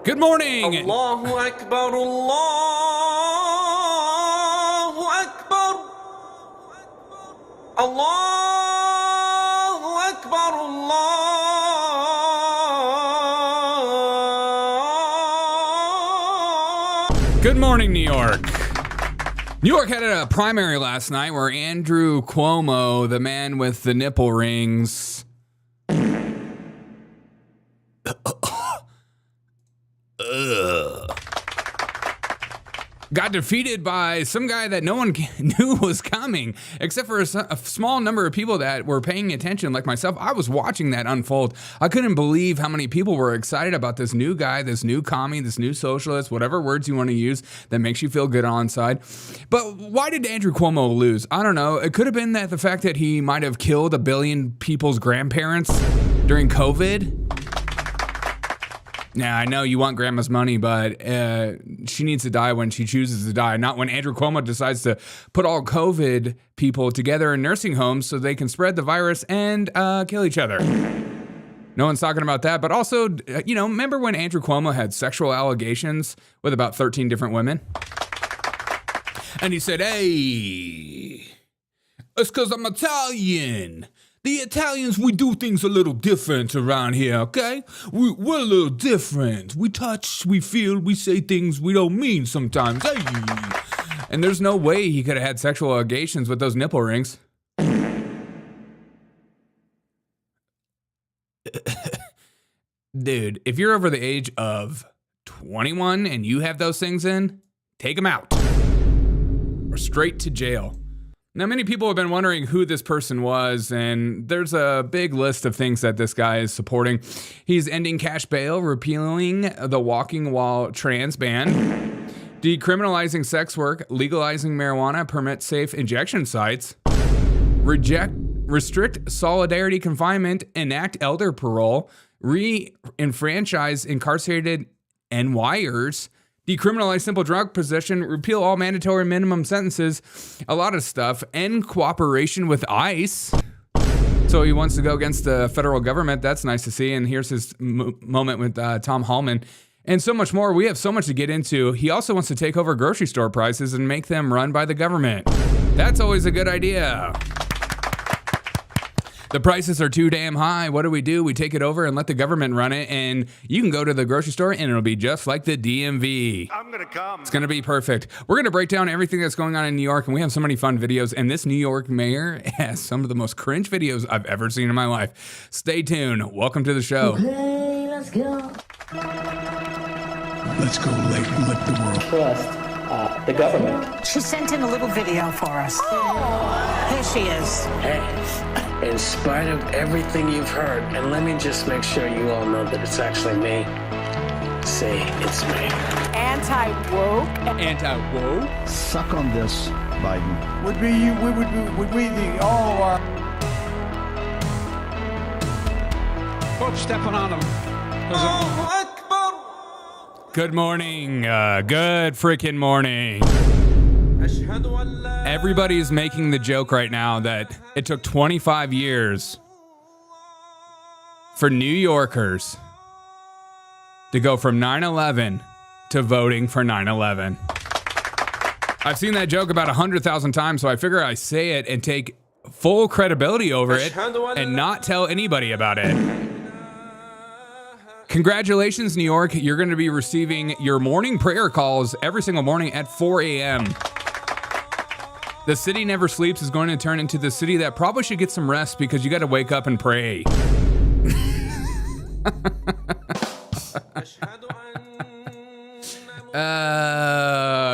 Good morning. Allahu Akbar, Allahu Akbar, Allahu Akbar, Allah. Good morning, New York. New York had a primary last night where Andrew Cuomo, the man with the nipple rings, got defeated by some guy that no one knew was coming, except for a small number of people that were paying attention, like myself. I was watching that unfold. I couldn't believe how many people were excited about this new guy, this new commie, this new socialist, whatever words you want to use that makes you feel good on inside. But why did Andrew Cuomo lose? I don't know. It could have been that the fact that he might have killed 1 billion people's grandparents during COVID. Now, I know you want grandma's money, but she needs to die when she chooses to die, not when Andrew Cuomo decides to put all COVID people together in nursing homes so they can spread the virus and kill each other. No one's talking about that. But also, remember when Andrew Cuomo had sexual allegations with about 13 different women? And he said, hey, it's because I'm Italian. The Italians, we do things a little different around here, okay? We're a little different. We touch, we feel, we say things we don't mean sometimes. Hey. And there's no way he could have had sexual allegations with those nipple rings. Dude, if you're over the age of 21 and you have those things in, take them out. Or straight to jail. Now, many people have been wondering who this person was, and there's a big list of things that this guy is supporting. He's ending cash bail, repealing the walking while trans ban, decriminalizing sex work, legalizing marijuana, permit safe injection sites, restrict solidarity confinement, enact elder parole, re-enfranchise incarcerated NYers, decriminalize simple drug possession, repeal all mandatory minimum sentences, a lot of stuff, end cooperation with ICE. So he wants to go against the federal government. That's nice to see. And here's his moment with Tom Hallman. And so much more. We have so much to get into. He also wants to take over grocery store prices and make them run by the government. That's always a good idea. The prices are too damn high. What do? We take it over and let the government run it, and you can go to the grocery store and it'll be just like the DMV. I'm gonna come. It's gonna be perfect. We're gonna break down everything that's going on in New York, and we have so many fun videos, and this New York mayor has some of the most cringe videos I've ever seen in my life. Stay tuned. Welcome to the show. Okay, let's go. Let's go let the world trust the government. She sent in a little video for us. Oh. Here she is. Hey, in spite of everything you've heard, and let me just make sure you all know that it's actually me. Say it's me. Anti-woke. Anti-woke? suck on this, Biden. Would we the all our Folks stepping on them. Allahu Akbar. Good morning. Good freaking morning. Ashhadu an la Everybody's making the joke right now that it took 25 years for New Yorkers to go from 9/11 to voting for 9/11. I've seen that joke about 100,000 times, so I figure I say it and take full credibility over it and not tell anybody about it. Congratulations, New York. You're going to be receiving your morning prayer calls every single morning at 4 a.m. The city never sleeps is going to turn into the city that probably should get some rest because you got to wake up and pray.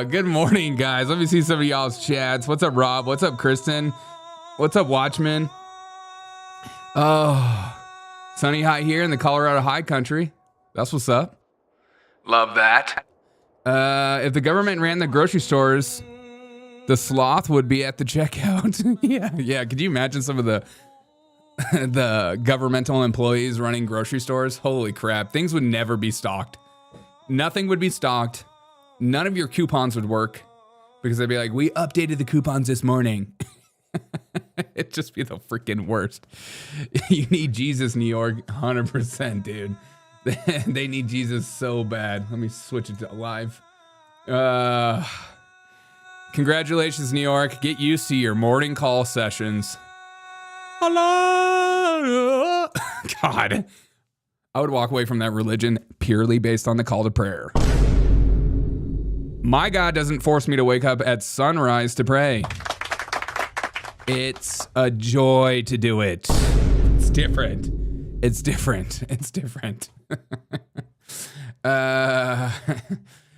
Good morning, guys. Let me see some of y'all's chats. What's up, Rob? What's up, Kristen? What's up, Watchman? Oh, sunny high here in the Colorado high country. That's what's up. Love that. If the government ran the grocery stores, the sloth would be at the checkout. yeah. Could you imagine some of the governmental employees running grocery stores? Holy crap. Things would never be stocked. Nothing would be stocked. None of your coupons would work because they'd be like, we updated the coupons this morning. It'd just be the freaking worst. You need Jesus, New York. 100%, dude. They need Jesus so bad. Let me switch it to live. Congratulations, New York. Get used to your morning call sessions. Hello. God. I would walk away from that religion purely based on the call to prayer. My God doesn't force me to wake up at sunrise to pray. It's a joy to do it. It's different. It's different. It's different.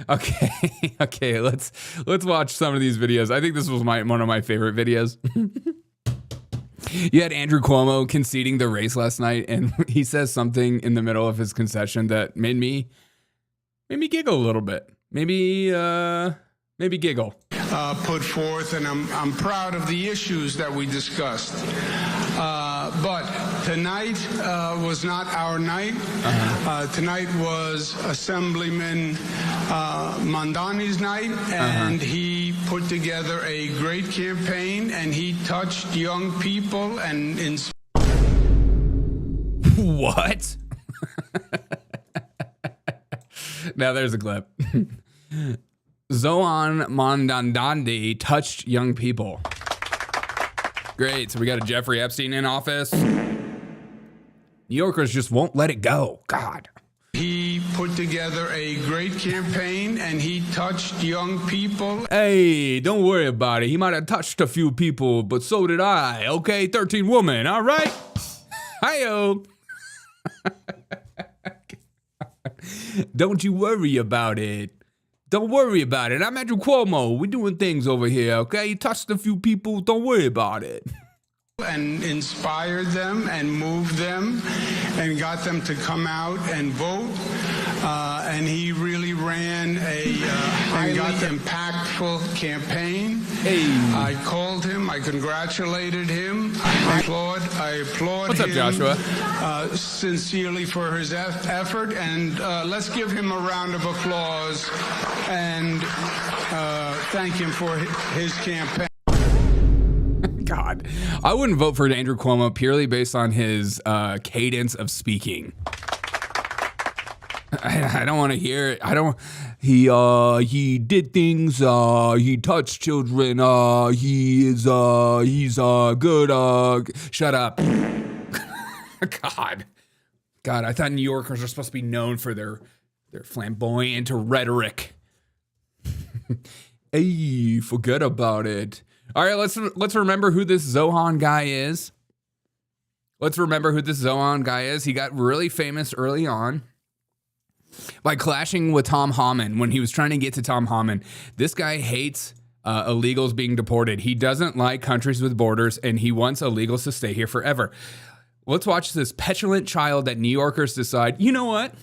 Okay. Let's watch some of these videos. I think this was one of my favorite videos. You had Andrew Cuomo conceding the race last night, and he says something in the middle of his concession that made me giggle a little bit. Maybe giggle. Put forth, and I'm proud of the issues that we discussed. But tonight was not our night. Tonight was Assemblyman Mamdani's night, and he put together a great campaign, and he touched young people and What? Now there's a clip. Zohran Mamdani touched young people. Great. So we got a Jeffrey Epstein in office. New Yorkers just won't let it go. God. he put together a great campaign, and he touched young people. Hey, don't worry about it. He might have touched a few people, but so did I. Okay, 13 women. All right. Hi-yo. Don't you worry about it. Don't worry about it. I'm Andrew Cuomo. We're doing things over here, okay? You touched a few people. Don't worry about it. And inspired them and moved them and got them to come out and vote. And he really ran a highly impactful campaign. Hey. I called him. I congratulated him. I applaud What's him. Up, Joshua? Sincerely for his effort. And let's give him a round of applause and thank him for his campaign. God, I wouldn't vote for Andrew Cuomo purely based on his cadence of speaking. I don't want to hear it. He did things. He touched children. He's good. Shut up. God, I thought New Yorkers are supposed to be known for their flamboyant rhetoric. Hey, forget about it. All right, let's remember who this Zohran guy is. He got really famous early on by clashing with Tom Homan when he was trying to get to Tom Homan. This guy hates illegals being deported. He doesn't like countries with borders, and he wants illegals to stay here forever. Let's watch this petulant child that New Yorkers decide, you know what?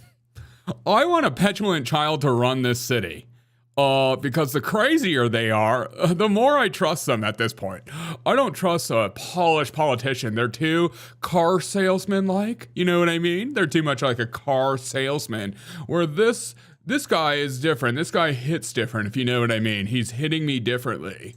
I want a petulant child to run this city. Because the crazier they are, the more I trust them at this point. I don't trust a polished politician. They're too car salesman-like. You know what I mean? They're too much like a car salesman. Where this guy is different. This guy hits different, if you know what I mean. He's hitting me differently.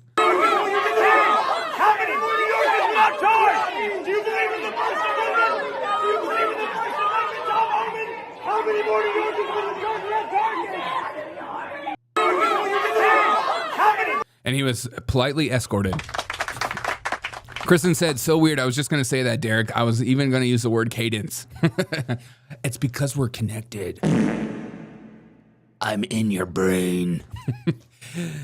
And he was politely escorted. Kristen said, so weird. I was just going to say that, Derek. I was even going to use the word cadence. It's because we're connected. I'm in your brain.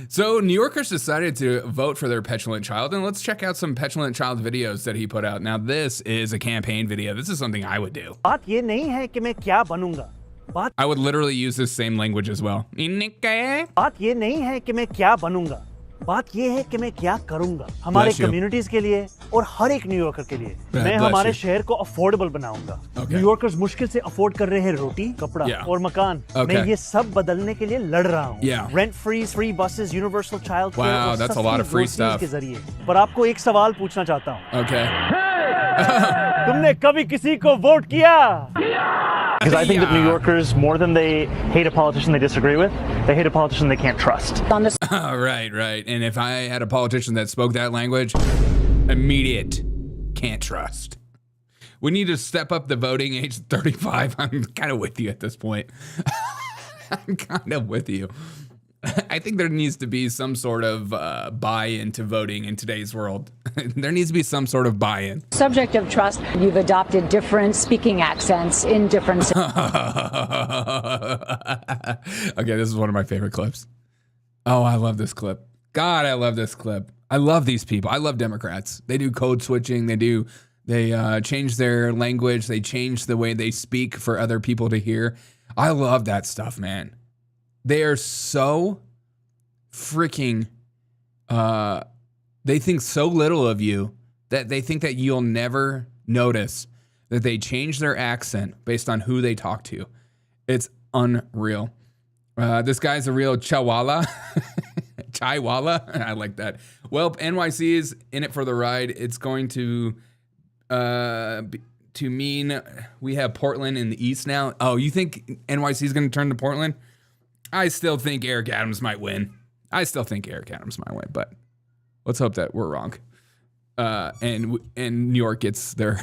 So New Yorkers decided to vote for their petulant child. And let's check out some petulant child videos that he put out. Now, this is a campaign video. This is something I would do. I would literally use this same language as well. बात ये है कि मैं क्या करूंगा हमारे communities के लिए और हर एक न्यूयॉर्कर के लिए मैं हमारे शहर को अफोर्डेबल बनाऊंगा न्यूयॉर्कर्स मुश्किल से अफोर्ड कर रहे हैं रोटी कपड़ा और मकान मैं ये सब बदलने के लिए लड़ रहा हूँ rent free buses universal child care के जरिए पर आपको एक सवाल पूछना चाहता हूँ तुमने कभी किसी को वोट किया Because I think that New Yorkers, more than they hate a politician they disagree with, they hate a politician they can't trust. Right. And if I had a politician that spoke that language, immediate, can't trust. We need to step up the voting age to 35. I'm kind of with you at this point. I'm kind of with you. I think there needs to be some sort of buy-in to voting in today's world. There needs to be some sort of buy-in. Subject of trust, you've adopted different speaking accents in different... Okay, this is one of my favorite clips. Oh, I love this clip. God, I love this clip. I love these people. I love Democrats. They do code switching. They change their language. They change the way they speak for other people to hear. I love that stuff, man. They are so freaking, they think so little of you that they think that you'll never notice that they change their accent based on who they talk to. It's unreal. This guy's a real chaiwala. Chaiwala. I like that. Well, NYC is in it for the ride. It's going to mean we have Portland in the East now. Oh, you think NYC is going to turn to Portland? I still think Eric Adams might win. But let's hope that we're wrong. And New York gets their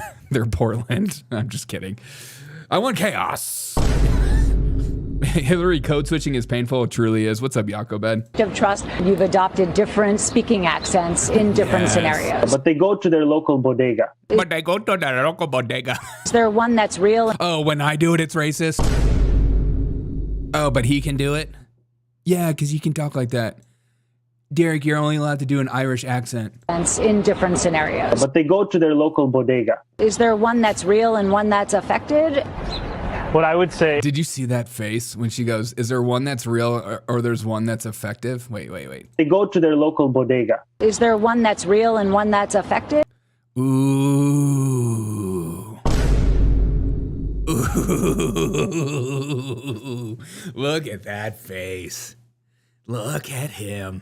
Portland. I'm just kidding. I want chaos. Hillary code switching is painful. It truly is. What's up, Yakobed? Of trust, you've adopted different speaking accents in different scenarios. But they go to their local bodega. Is there one that's real? Oh, when I do it, it's racist. Oh, but he can do it? Yeah, because you can talk like that. Derek, you're only allowed to do an Irish accent. In different scenarios. But they go to their local bodega. Is there one that's real and one that's affected? What I would say... Did you see that face when she goes, is there one that's real or there's one that's effective? Wait. They go to their local bodega. Is there one that's real and one that's affected? Ooh. Look at that face. Look at him.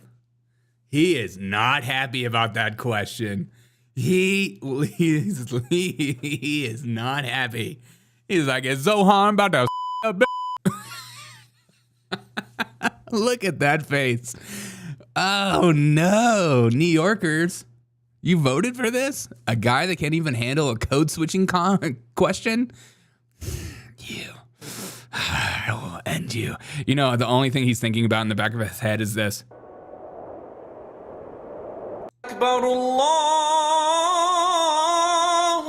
He is not happy about that question. He is not happy. He's like, is Zohran about to Look at that face. Oh no, New Yorkers. You voted for this? A guy that can't even handle a code switching question? You. I will end you. You know, the only thing he's thinking about in the back of his head is this. Akbar, Allahu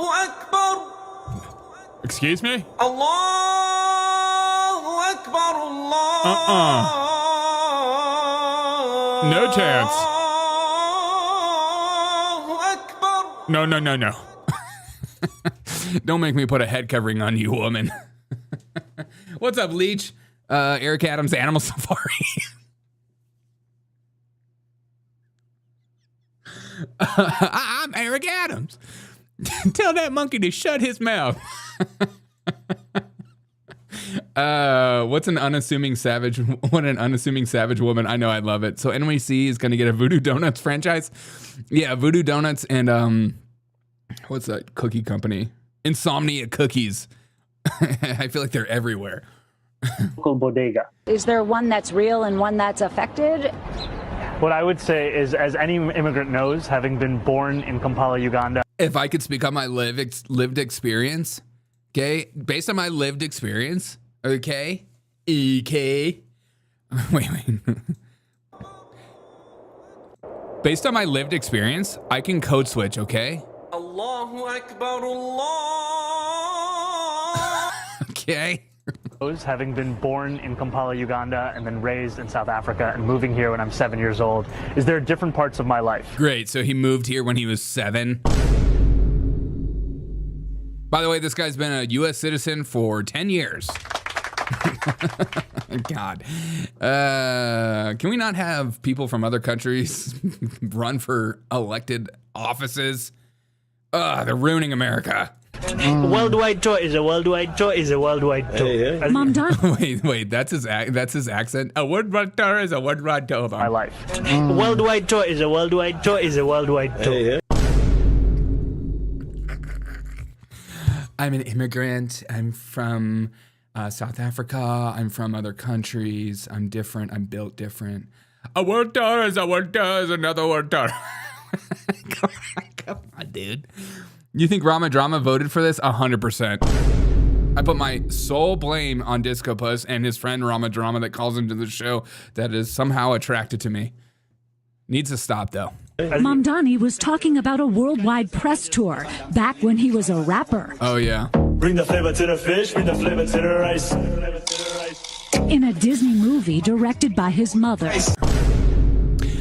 Akbar. Excuse me? Allahu Akbar, Allah. No chance. Allahu Akbar. No. Don't make me put a head covering on you, woman. What's up, Leech? Eric Adams, Animal Safari. I'm Eric Adams. Tell that monkey to shut his mouth. What's an unassuming savage? What an unassuming savage woman. I know, I love it. So NYC is going to get a Voodoo Donuts franchise. Yeah, Voodoo Donuts and what's that cookie company? Insomnia Cookies. I feel like they're everywhere. Local bodega. Is there one that's real and one that's affected? What I would say is, as any immigrant knows, having been born in Kampala, Uganda. If I could speak on my lived experience, okay, based on my lived experience, okay, wait. Based on my lived experience, I can code switch, okay? Allahu Akbar, Allah. Okay. Having been born in Kampala, Uganda, and then raised in South Africa and moving here when I'm 7 years old, is there different parts of my life? Great, so he moved here when he was 7. By the way, this guy's been a U.S. citizen for 10 years. God. Can we not have people from other countries run for elected offices? They're ruining America. Worldwide tour is a worldwide tour is a worldwide tour. Hey. Mamdani. Wait, that's his accent. A worldwide tour is a worldwide tour. Hold on. My life. Worldwide tour is a worldwide tour is a worldwide tour. I'm an immigrant. I'm from South Africa. I'm from other countries. I'm different. I'm built different. A world tour is another world tour. Come on, dude. You think Rama Drama voted for this? 100%. I put my sole blame on Disco Puss and his friend Rama Drama that calls into the show that is somehow attracted to me. Needs to stop, though. Mamdani was talking about a worldwide press tour back when he was a rapper. Oh, yeah. Bring the flavor to the fish, bring the flavor to the rice. In a Disney movie directed by his mother.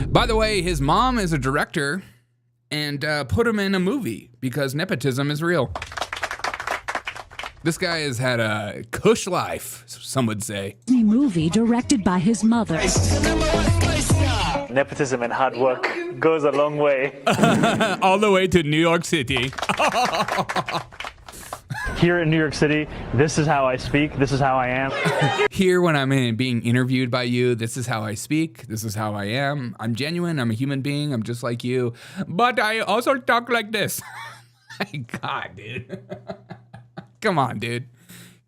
By the way, his mom is a director and put him in a movie because nepotism is real. This guy has had a cush life, some would say. Disney movie directed by his mother. Nepotism and hard work goes a long way. All the way to New York City. Here in New York City, this is how I speak. This is how I am. Here, when I'm being interviewed by you, this is how I speak. This is how I am. I'm genuine. I'm a human being. I'm just like you. But I also talk like this. My God, dude. Come on, dude.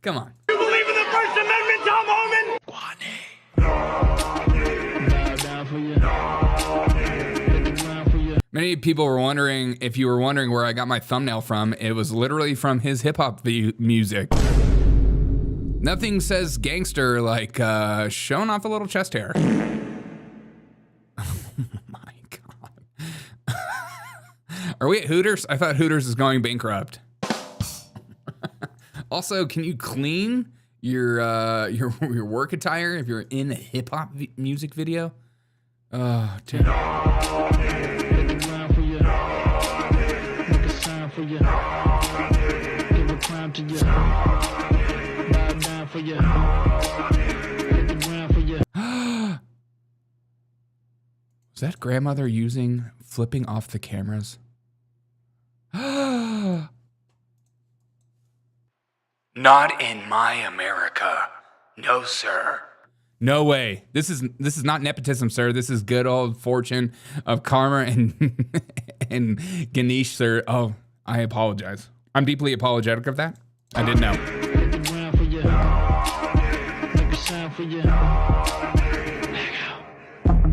Come on. You believe in the First Amendment, Tom Homan? Many people were wondering, if you were wondering where I got my thumbnail from, it was literally from his hip-hop music. Nothing says gangster like showing off a little chest hair. Oh my God. Are we at Hooters? I thought Hooters is going bankrupt. Also, can you clean your work attire if you're in a hip-hop music video? Oh, damn. Was that grandmother flipping off the cameras? Not in my America. No, sir. No way. This is not nepotism, sir. This is good old fortune of karma and Ganesh, sir. Oh, I apologize. I'm deeply apologetic of that. I didn't know.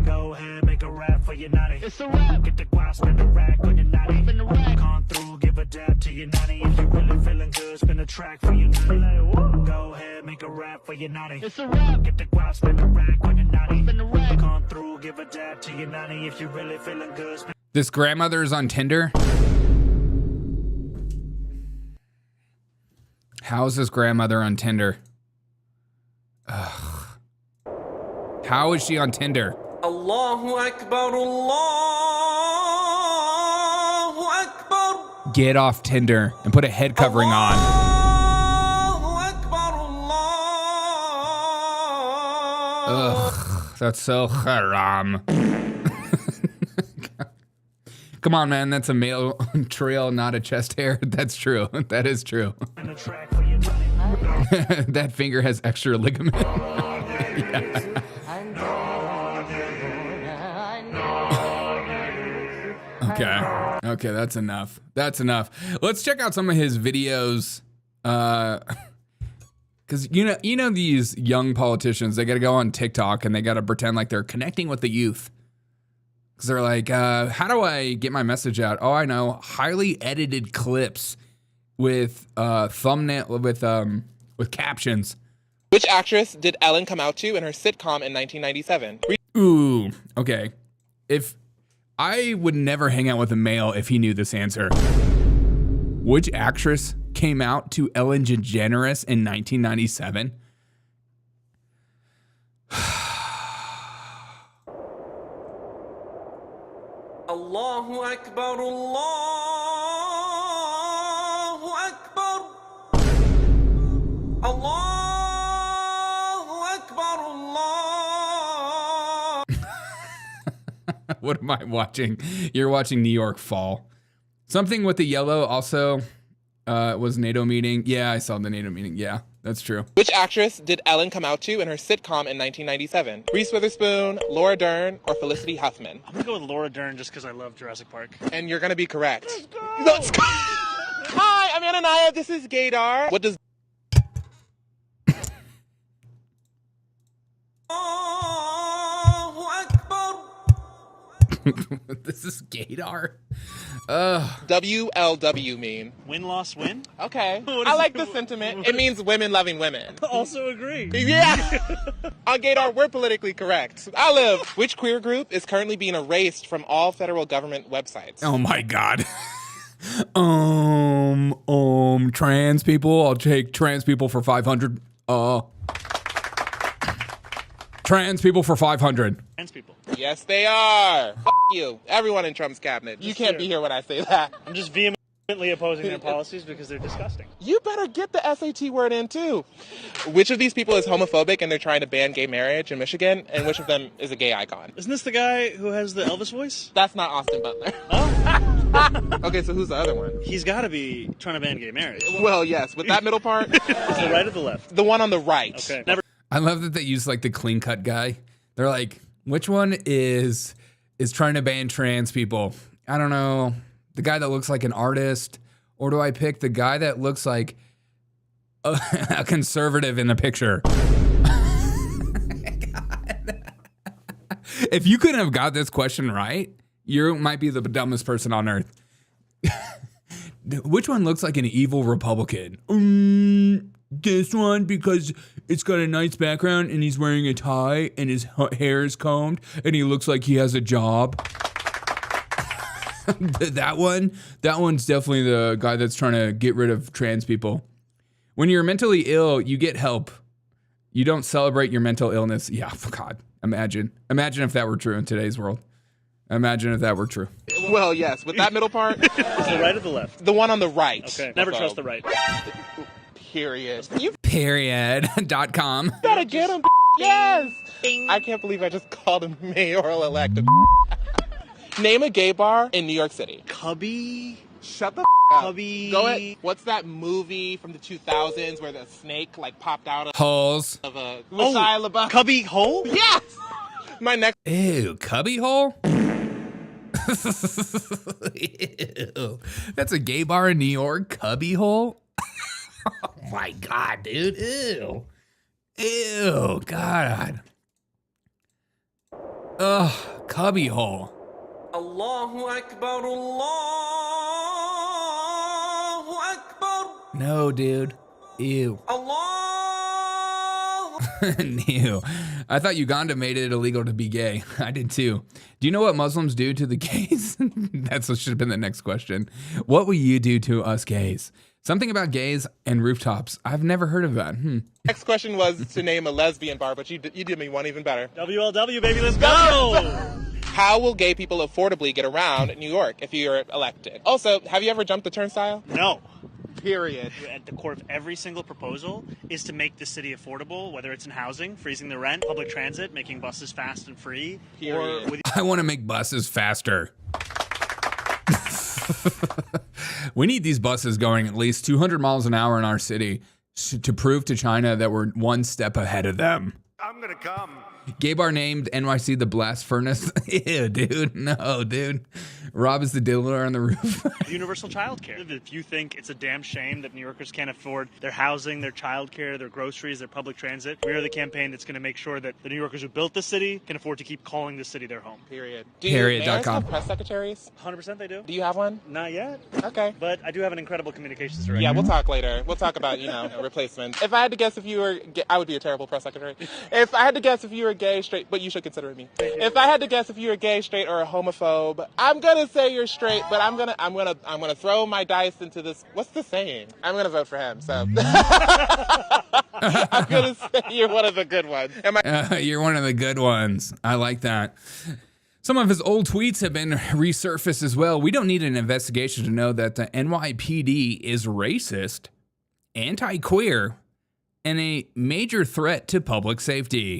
Go ahead, make a rap for your nanny. It's a rap. Get the guap, spin the rack on your nanny. Spin the rack. Come through, give a dab to your nanny. If you really feeling good, spin a track for your nanny. Go ahead, make a rap for your nanny. It's a rap. Get the guap, spin the rack on your nanny. Spin the rack. Come through, give a dab to your nanny. If you really feeling good, spin. This grandmother is on Tinder. How is this grandmother on Tinder? Ugh. How is she on Tinder? Allahu Akbar, Allahu Akbar. Get off Tinder and put a head covering on. Allahu Akbar, Allah. Ugh, that's so haram. Come on, man. That's a male trail, not a chest hair. That's true. That is true. That finger has extra ligament. Yeah. Okay, that's enough. That's enough. Let's check out some of his videos. Because you know these young politicians, they got to go on TikTok and they got to pretend like they're connecting with the youth. Because they're like, how do I get my message out? Oh, I know, highly edited clips with thumbnail with captions. Which actress did Ellen come out to in her sitcom in 1997? Ooh, okay. If I would never hang out with a male if he knew this answer. Which actress came out to Ellen DeGeneres in 1997? Allahu Akbar, Allahu Akbar. Allahu Akbar, Allah. What am I watching? You're watching New York Fall. Something with the yellow also was NATO meeting. Yeah, I saw the NATO meeting. Yeah, that's true. Which actress did Ellen come out to in her sitcom in 1997? Reese Witherspoon, Laura Dern, or Felicity Huffman? I'm gonna go with Laura Dern just because I love Jurassic Park. And you're gonna be correct. Let's go. Hi, I'm Ananiah. This is Gaydar. What does Allahu Akbar. This is Gaydar. WLW mean? Win, loss, win? Okay. I like the sentiment. It means women loving women. Also agree. Yeah. On Gaydar, we're politically correct. I live. Which queer group is currently being erased from all federal government websites? Oh my God. Trans people. I'll take trans people for 500. Trans people for 500. Trans people. Yes, they are. F you. Everyone in Trump's cabinet. You can't be here when I say that. I'm just vehemently opposing their policies because they're disgusting. You better get the SAT word in, too. Which of these people is homophobic and they're trying to ban gay marriage in Michigan? And which of them is a gay icon? Isn't this the guy who has the Elvis voice? That's not Austin Butler. Oh. Okay, so who's the other one? He's got to be trying to ban gay marriage. Well, yes. With that middle part. Is the right or the left? The one on the right. Okay. Never. I love that they use like the clean cut guy. They're like, which one is trying to ban trans people? I don't know. The guy that looks like an artist, or do I pick the guy that looks like a conservative in the picture? If you couldn't have got this question right, you might be the dumbest person on earth. Which one looks like an evil Republican? This one, because it's got a nice background and he's wearing a tie and his hair is combed and he looks like he has a job. That one's definitely the guy that's trying to get rid of trans people. When you're mentally ill, you get help. You don't celebrate your mental illness. Yeah, God, imagine if that were true in today's world. Imagine if that were true. Well, yes. With that middle part. Is the right or the left? The one on the right. Okay. Never trust the right. Period. Period.com. Gotta get him. Yes. I can't believe I just called him mayoral elect. Name a gay bar in New York City. Cubby. Shut the up. Cubby. Go ahead. What's that movie from the 2000s where the snake like popped out of holes of a Shia LaBeouf? Cubby hole? Yes. My next. Ew, cubby hole? Ew. That's a gay bar in New York, cubby hole? Oh my God, dude. Ew. Ew, God. Ugh, cubby hole. Allahu Akbar, Allahu Akbar. No, dude. Ew. Allah. Ew. I thought Uganda made it illegal to be gay. I did too. Do you know what Muslims do to the gays? That should have been the next question. What will you do to us gays? Something about gays and rooftops. I've never heard of that. Next question was to name a lesbian bar, but you did me one even better. WLW, baby, let's go! How will gay people affordably get around New York if you're elected? Also, have you ever jumped the turnstile? No. Period. At the core of every single proposal is to make the city affordable, whether it's in housing, freezing the rent, public transit, making buses fast and free. Period. Or I want to make buses faster. We need these buses going at least 200 miles an hour in our city to prove to China that we're one step ahead of them. I'm gonna come. Gay bar named NYC the Blast Furnace. Ew, dude. No, dude. Rob is the dealer on the roof. Universal child care. If you think it's a damn shame that New Yorkers can't afford their housing, their child care, their groceries, their public transit, we are the campaign that's going to make sure that the New Yorkers who built the city can afford to keep calling the city their home. Period. Do mayors have press secretaries? 100% they do. Do you have one? Not yet. Okay. But I do have an incredible communications director. Yeah, we'll talk later. We'll talk about, replacements. If I had to guess if you were gay, I would be a terrible press secretary. If I had to guess if you were gay, straight, but you should consider me. If I had to guess if you were gay, straight, or a homophobe, I'm gonna say you're straight, but I'm gonna throw my dice into this. What's the saying? I'm gonna vote for him. So I'm gonna say you're one of the good ones. You're one of the good ones. I like that. Some of his old tweets have been resurfaced as well. We don't need an investigation to know that the NYPD is racist, anti-queer, and a major threat to public safety.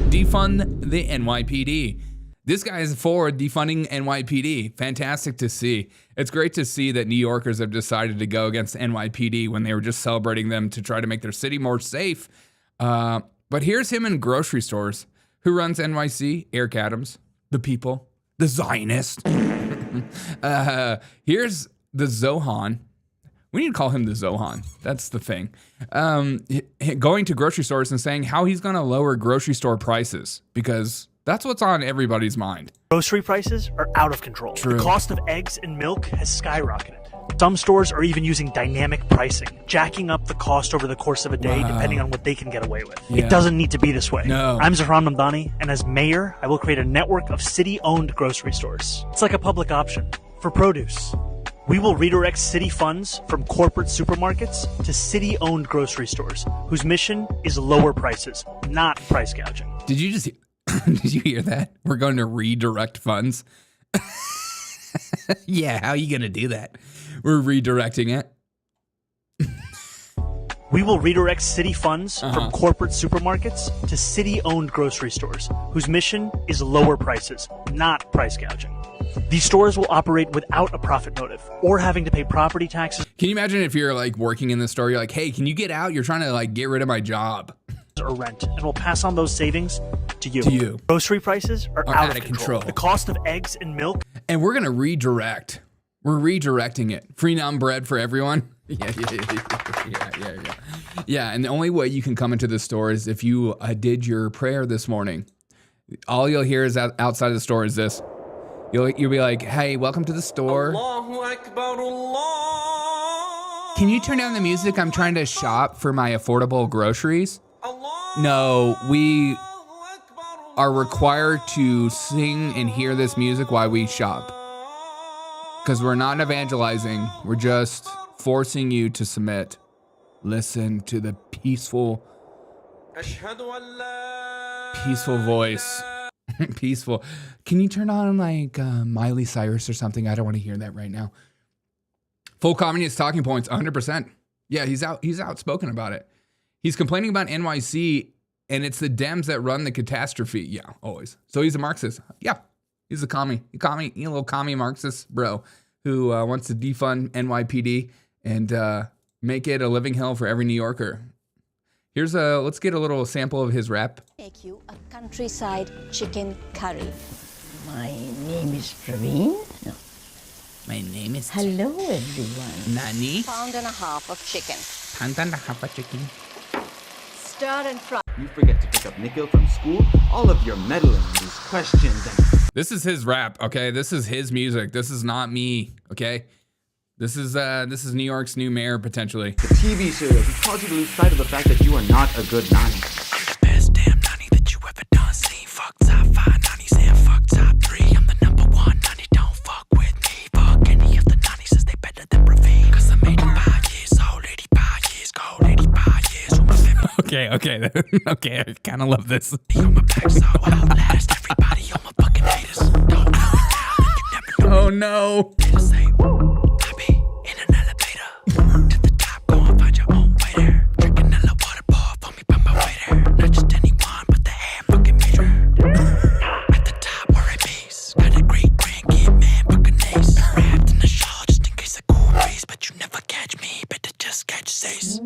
Defund the NYPD. This guy is for defunding NYPD. Fantastic to see. It's great to see that New Yorkers have decided to go against NYPD when they were just celebrating them to try to make their city more safe. But here's him in grocery stores. Who runs NYC? Eric Adams. The people. The Zionist. Here's the Zohran. We need to call him the Zohran. That's the thing. Going to grocery stores and saying how he's going to lower grocery store prices because That's what's on everybody's mind. Grocery prices are out of control. True. The cost of eggs and milk has skyrocketed. Some stores are even using dynamic pricing, jacking up the cost over the course of a day depending on what they can get away with. Yeah. It doesn't need to be this way. No. I'm Zohran Mamdani, and as mayor, I will create a network of city-owned grocery stores. It's like a public option for produce. We will redirect city funds from corporate supermarkets to city-owned grocery stores, whose mission is lower prices, not price gouging. Did you just did you hear that? We're going to redirect funds. Yeah, how are you going to do that? We're redirecting it. We will redirect city funds from corporate supermarkets to city-owned grocery stores, whose mission is lower prices, not price gouging. These stores will operate without a profit motive or having to pay property taxes. Can you imagine if you're like working in the store, you're like, hey, can you get out? You're trying to like get rid of my job. Or rent, and will pass on those savings to you. Grocery prices are out of control. The cost of eggs and milk. And we're going to redirect. We're redirecting it. Free naan bread for everyone. Yeah. Yeah, and the only way you can come into the store is if you did your prayer this morning. All you'll hear is outside of the store is this. You'll be like, hey, welcome to the store. Allahu Akbar, Allah. Can you turn down the music? I'm trying to shop for my affordable groceries. No, we are required to sing and hear this music while we shop. Because we're not evangelizing. We're just forcing you to submit. Listen to the peaceful voice. Peaceful. Can you turn on like Miley Cyrus or something? I don't want to hear that right now. Full communist talking points, 100%. Yeah, he's outspoken about it. He's complaining about NYC, and it's the Dems that run the catastrophe. Yeah, always. So he's a Marxist. Yeah, he's a commie, little commie Marxist bro who wants to defund NYPD and make it a living hell for every New Yorker. Let's get a little sample of his rap. Make you a countryside chicken curry. My name is Praveen. No. My name is... Hello, everyone. Nani? Pound and a half of chicken. Pound and a half of chicken. Stir and fry. You forget to pick up Nikhil from school. All of your meddling, these questions and... This is his rap, okay? This is his music. This is not me, okay? This is New York's new mayor, potentially. The TV show has caused you to lose sight of the fact that you are not a good nanny. You're the best damn nanny that you ever done seen. Fuck top 5 nannies and fuck top 3. I'm the number 1 nanny, don't fuck with me. Fuck any of the nannies, as they better than Praveen. Cause I'm 85 years old, 85 years old, 85 years with my family. Okay, I kind of love this. On my back, so I'll blast everybody on my fucking haters. Don't know me now, then you never know. Oh no. It'll say, I be in an elevator. To the top, go and find your own way there. Drinking a little water, pour for me by my waiter. Not just anyone, but the hand fucking meter. At the top, where it bees. Got a great grandkid, man, fucking ace. Wrapped in a shawl just in case a cool breeze. But you never catch me, better just catch Zace.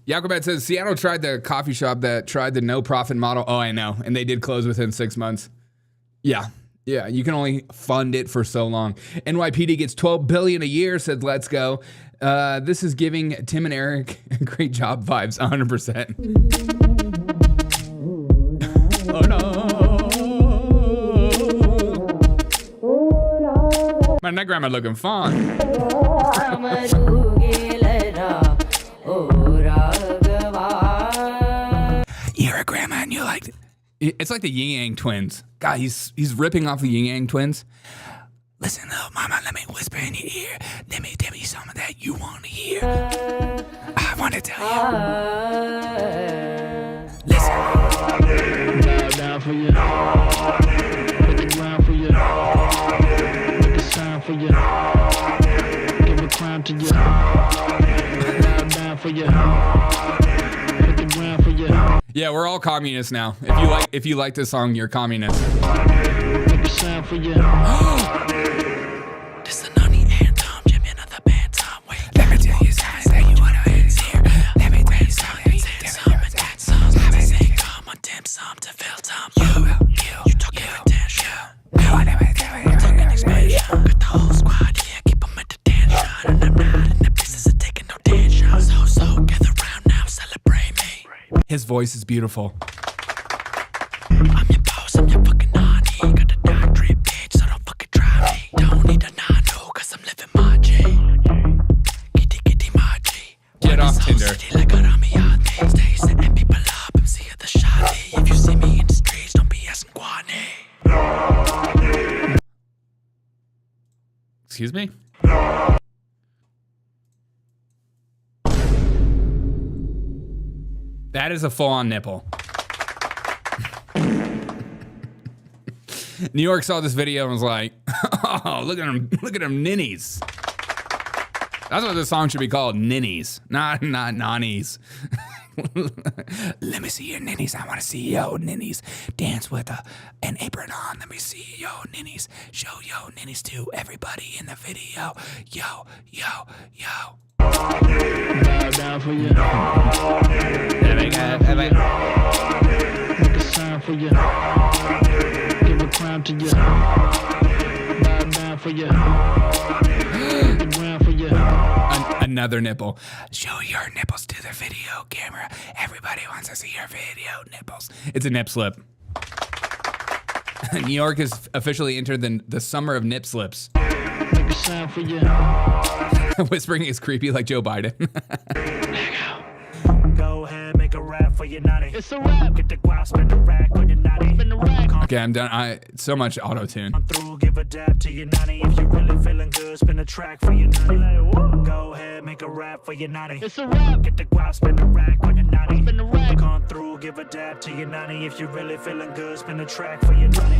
Jacobet says, Seattle tried the coffee shop that tried the no-profit model. Oh, I know. And they did close within 6 months. Yeah, you can only fund it for so long. NYPD gets $12 billion a year, said Let's Go. This is giving Tim and Eric great job vibes, 100%. Oh, no. Man, that grandma looking fun. You're a grandma and you like it. It's like the Yin Yang twins. God, he's ripping off the Yin Yang twins. Listen, little mama, let me whisper in your ear. Let me tell you something that you want to hear. I want to tell you. Listen. Bow down for you. Look around for you. Make a sign for you. Give a crown to you. Bow down for you. Hit the ground for you. Yeah, we're all communists now. If you like this song, you're communist. Make a sound for you. This the Nani anthem, Jimmy another band song. Wait, let me tell you something that you wanna hear. Let me tell you something. That songs, let me sing come on dim sum to fill time. You talking attention. I'm talking expansion. Got the whole squad here, keep them at attention. And I'm not in the business of taking no tension. So gather round now, celebrate me. His voice is beautiful. I'm your boss, I'm your fucking Excuse me? That is a full-on nipple. New York saw this video and was like, oh, look at them ninnies. That's what this song should be called, ninnies, not nannies. Let me see your ninnies. I want to see yo ninnies dance with an apron on. Let me see yo ninnies. Show yo ninnies to everybody in the video. Yo, yo, yo. Bow down for you. Make a sign for you. Give a crown to you. Bow down for you. The ground for you. Another nipple. Show your nipples to the video camera. Everybody wants to see your video nipples. It's a nip slip. New York has officially entered the summer of nip slips. Make a sign for you. Whispering is creepy like Joe Biden. Go ahead, make a rap for your naughty. It's a rap. Get the guap, spin the rack on your naughty. Spin the rack. Okay, I'm done. So much auto-tune. Through, give a dab to your naughty. If you really feeling good, spin a track for your naughty. Go ahead, make a rap for your naughty. It's a rap. Get the guap, spin the rack on your naughty. Spin the rack. Come through, give a dab to your naughty. If you really feeling good, spin a track for your naughty.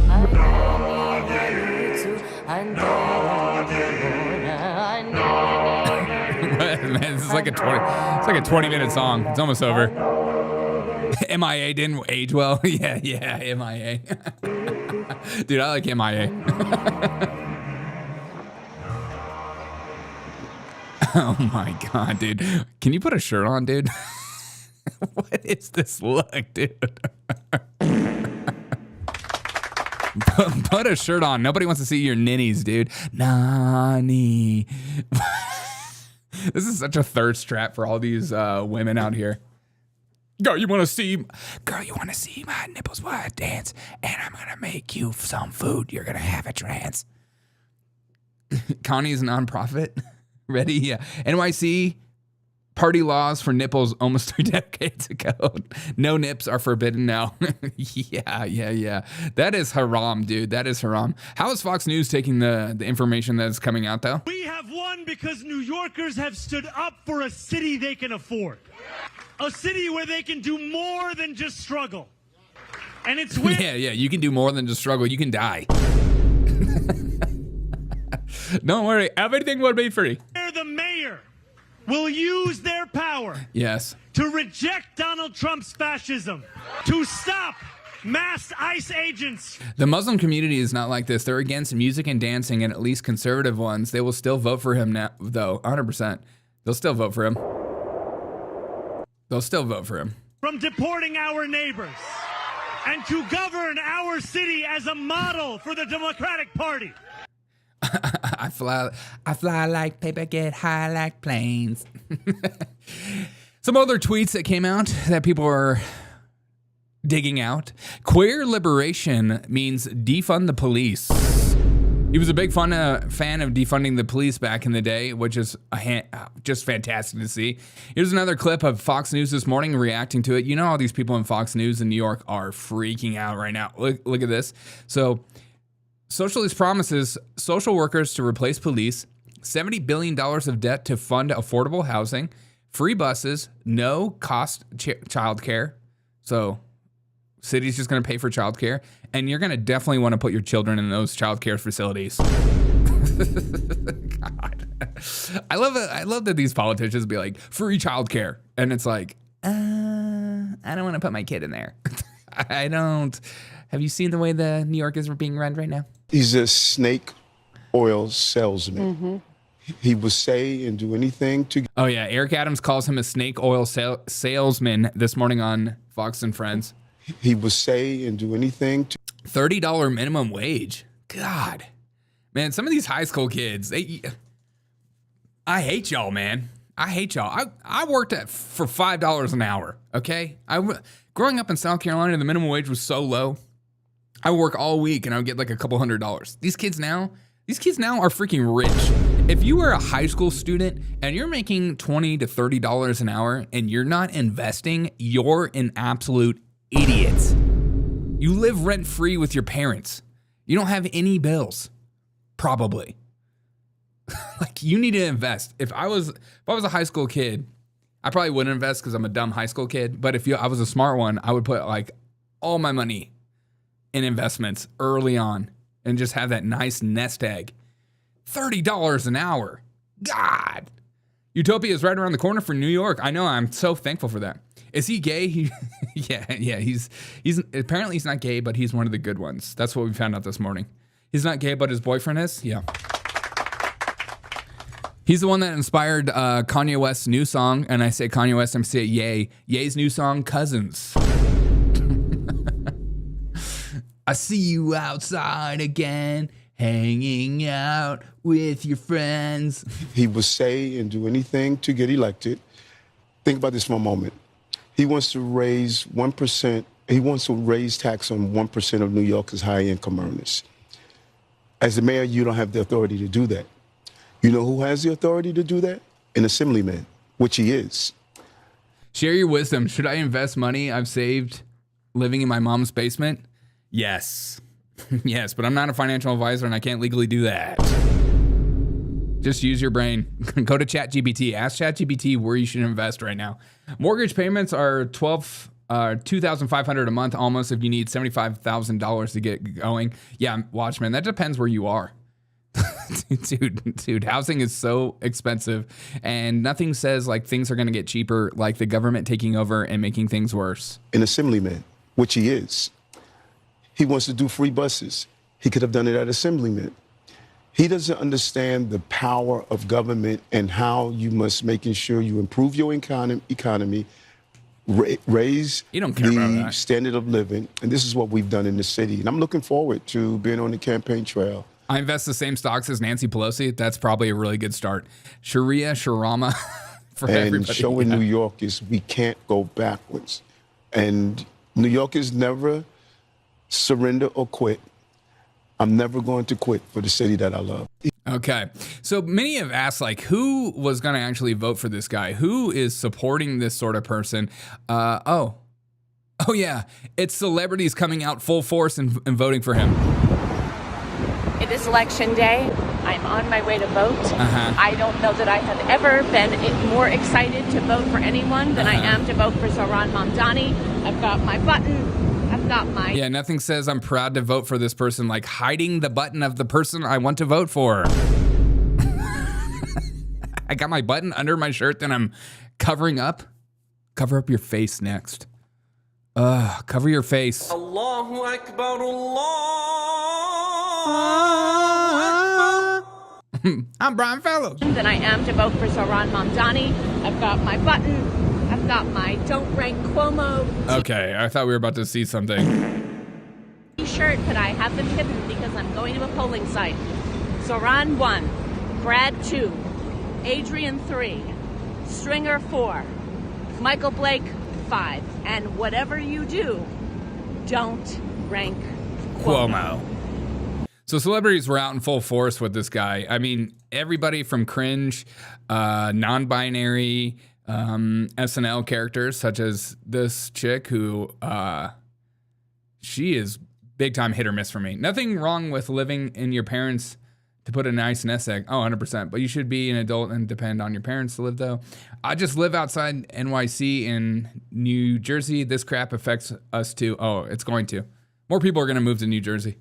Man, this is like a 20-minute song. It's almost over. MIA didn't age well. yeah, MIA. Dude, I like MIA. Oh my god, dude. Can you put a shirt on, dude? What is this look, dude? Put a shirt on. Nobody wants to see your ninnies, dude. Nani. This is such a thirst trap for all these women out here. Girl, you want to see my nipples while I dance, and I'm going to make you some food. You're going to have a trance. Connie's nonprofit. Ready? Yeah. NYC party laws for nipples almost 3 decades ago. No nips are forbidden now. Yeah. That is haram, dude. That is haram. How is Fox News taking the information that is coming out, though? We have won because New Yorkers have stood up for a city they can afford. A city where they can do more than just struggle. And it's where... Yeah, you can do more than just struggle. You can die. Don't worry. Everything will be free. The mayor will use their power to reject Donald Trump's fascism, to stop mass ICE agents. The Muslim community is not like this. They're against music and dancing, and at least conservative ones. They will still vote for him now, though, 100%. They'll still vote for him. From deporting our neighbors and to govern our city as a model for the Democratic Party. I fly like paper, get high like planes. Some other tweets that came out that people are digging out. Queer liberation means defund the police. He was a big fan of defunding the police back in the day, which is just fantastic to see. Here's another clip of Fox News this morning reacting to it. You know, all these people in Fox News in New York are freaking out right now. Look at this. So, Socialist promises social workers to replace police, $70 billion of debt to fund affordable housing, free buses, no cost childcare. So, city's just going to pay for childcare, and you're going to definitely want to put your children in those childcare facilities. God, I love that these politicians be like free childcare, and it's like, I don't want to put my kid in there. I don't. Have you seen the way the New Yorkers are being run right now? He's a snake oil salesman. Mm-hmm. He will say and do anything to. Oh yeah, Eric Adams calls him a snake oil salesman this morning on Fox and Friends. He will say and do anything to. $30 minimum wage. God, man, some of these high school kids, I hate y'all, man. I hate y'all. I worked for $5 an hour. Okay, growing up in South Carolina, the minimum wage was so low. I would work all week and I would get like a couple $100. These kids now are freaking rich. If you are a high school student and you're making $20 to $30 an hour and you're not investing, you're an absolute idiot. You live rent free with your parents. You don't have any bills, probably. Like, you need to invest. If I was a high school kid, I probably wouldn't invest because I'm a dumb high school kid. But if I was a smart one, I would put like all my money in investments early on and just have that nice nest egg. $30 an hour. God. Utopia is right around the corner for New York. I know. I'm so thankful for that. Is he gay? Yeah. He's apparently he's not gay, but he's one of the good ones. That's what we found out this morning. He's not gay, but his boyfriend is. Yeah. He's the one that inspired Kanye West's new song. And I say Kanye West, I'm saying Ye. Ye's new song, Cousins. I see you outside again, hanging out with your friends. He will say and do anything to get elected. Think about this for a moment. He wants to raise 1%. He wants to raise tax on 1% of New York's high-income earners. As the mayor, you don't have the authority to do that. You know who has the authority to do that? An assemblyman, which he is. Share your wisdom. Should I invest money I've saved living in my mom's basement? Yes. Yes, but I'm not a financial advisor and I can't legally do that. Just use your brain. Go to ChatGPT. Ask ChatGPT where you should invest right now. Mortgage payments are $2,500 a month almost if you need $75,000 to get going. Yeah, Watchman, that depends where you are. Dude, housing is so expensive and nothing says like things are going to get cheaper like the government taking over and making things worse. An assemblyman, which he is. He wants to do free buses. He could have done it at assemblyman. He doesn't understand the power of government and how you must making sure you improve your economy, raise the standard of living. And this is what we've done in the city. And I'm looking forward to being on the campaign trail. I invest the same stocks as Nancy Pelosi. That's probably a really good start. Sharama for everybody. And showing New York is we can't go backwards. And New Yorkers never surrender or quit. I'm never going to quit for the city that I love. Okay. So many have asked, like, who was going to actually vote for this guy? Who is supporting this sort of person? Oh, yeah. It's celebrities coming out full force and voting for him. It is election day. I'm on my way to vote. I don't know that I have ever been more excited to vote for anyone than I am to vote for Zohran Mamdani. I've got my button. I've got my... Yeah, nothing says I'm proud to vote for this person like hiding the button of the person I want to vote for. I got my button under my shirt, then I'm covering up. Cover up your face next. Cover your face. Allahu Akbar, I'm Brian Fellows. Than I am to vote for Zohran Mamdani. I've got my button. I've got my Don't Rank Cuomo Okay, I thought we were about to see something. T-shirt, but I have them hidden because I'm going to a polling site. Zohran 1, Brad 2, Adrian 3, Stringer 4, Michael Blake 5, and whatever you do, don't rank Cuomo. So celebrities were out in full force with this guy. I mean, everybody from cringe, non-binary, SNL characters such as this chick who she is big time hit or miss for me. Nothing wrong with living in your parents to put a nice nest egg. 100%. But you should be an adult and depend on your parents to live though. I just live outside NYC in New Jersey. This crap affects us too. Oh, it's going to. More people are going to move to New Jersey.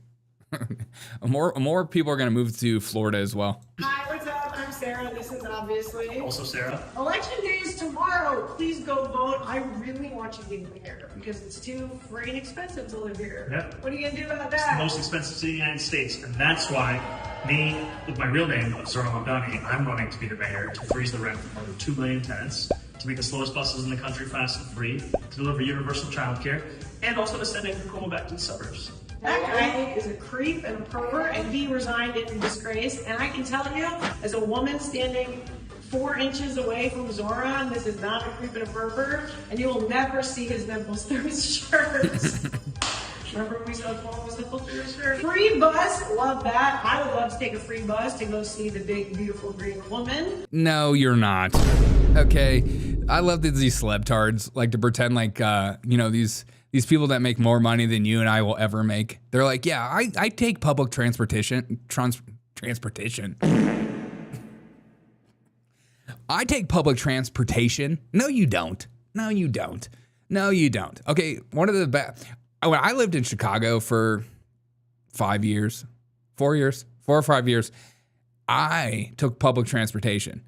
More people are going to move to Florida as well. Hi, what's up? I'm Sarah. This is obviously Also Sarah. Election day is tomorrow. Please go vote. I really want you to get here because it's too freaking expensive to live here. Yep. What are you gonna do about It's the that? most expensive city in the United States, and that's why me, with my real name of Zohran Mamdani, I'm running to be the mayor to freeze the rent for more than 2 million tenants, to make the slowest buses in the country fast and free, to deliver universal childcare, and also to send Andrew Cuomo back to the suburbs. That guy is a creep and a pervert, and he resigned in disgrace. And I can tell you, as a woman standing 4 inches away from Zohran, this is not a creep and a pervert, and you will never see his nipples through his shirt. Remember when we saw Cuomo's nipples through his shirt? Free bus, love that. I would love to take a free bus to go see the big, beautiful green woman. No, you're not. Okay, I love these celebtards like to pretend like these people that make more money than you and I will ever make. They're like, yeah, I take public transportation. I take public transportation. No, you don't. No, you don't. No, you don't. Okay, one of the best. When I lived in Chicago for 4 or 5 years, I took public transportation.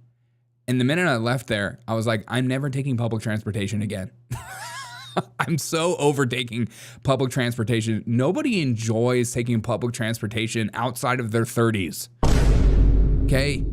And the minute I left there, I was like, I'm never taking public transportation again. I'm so over taking public transportation. Nobody enjoys taking public transportation outside of their 30s. Okay?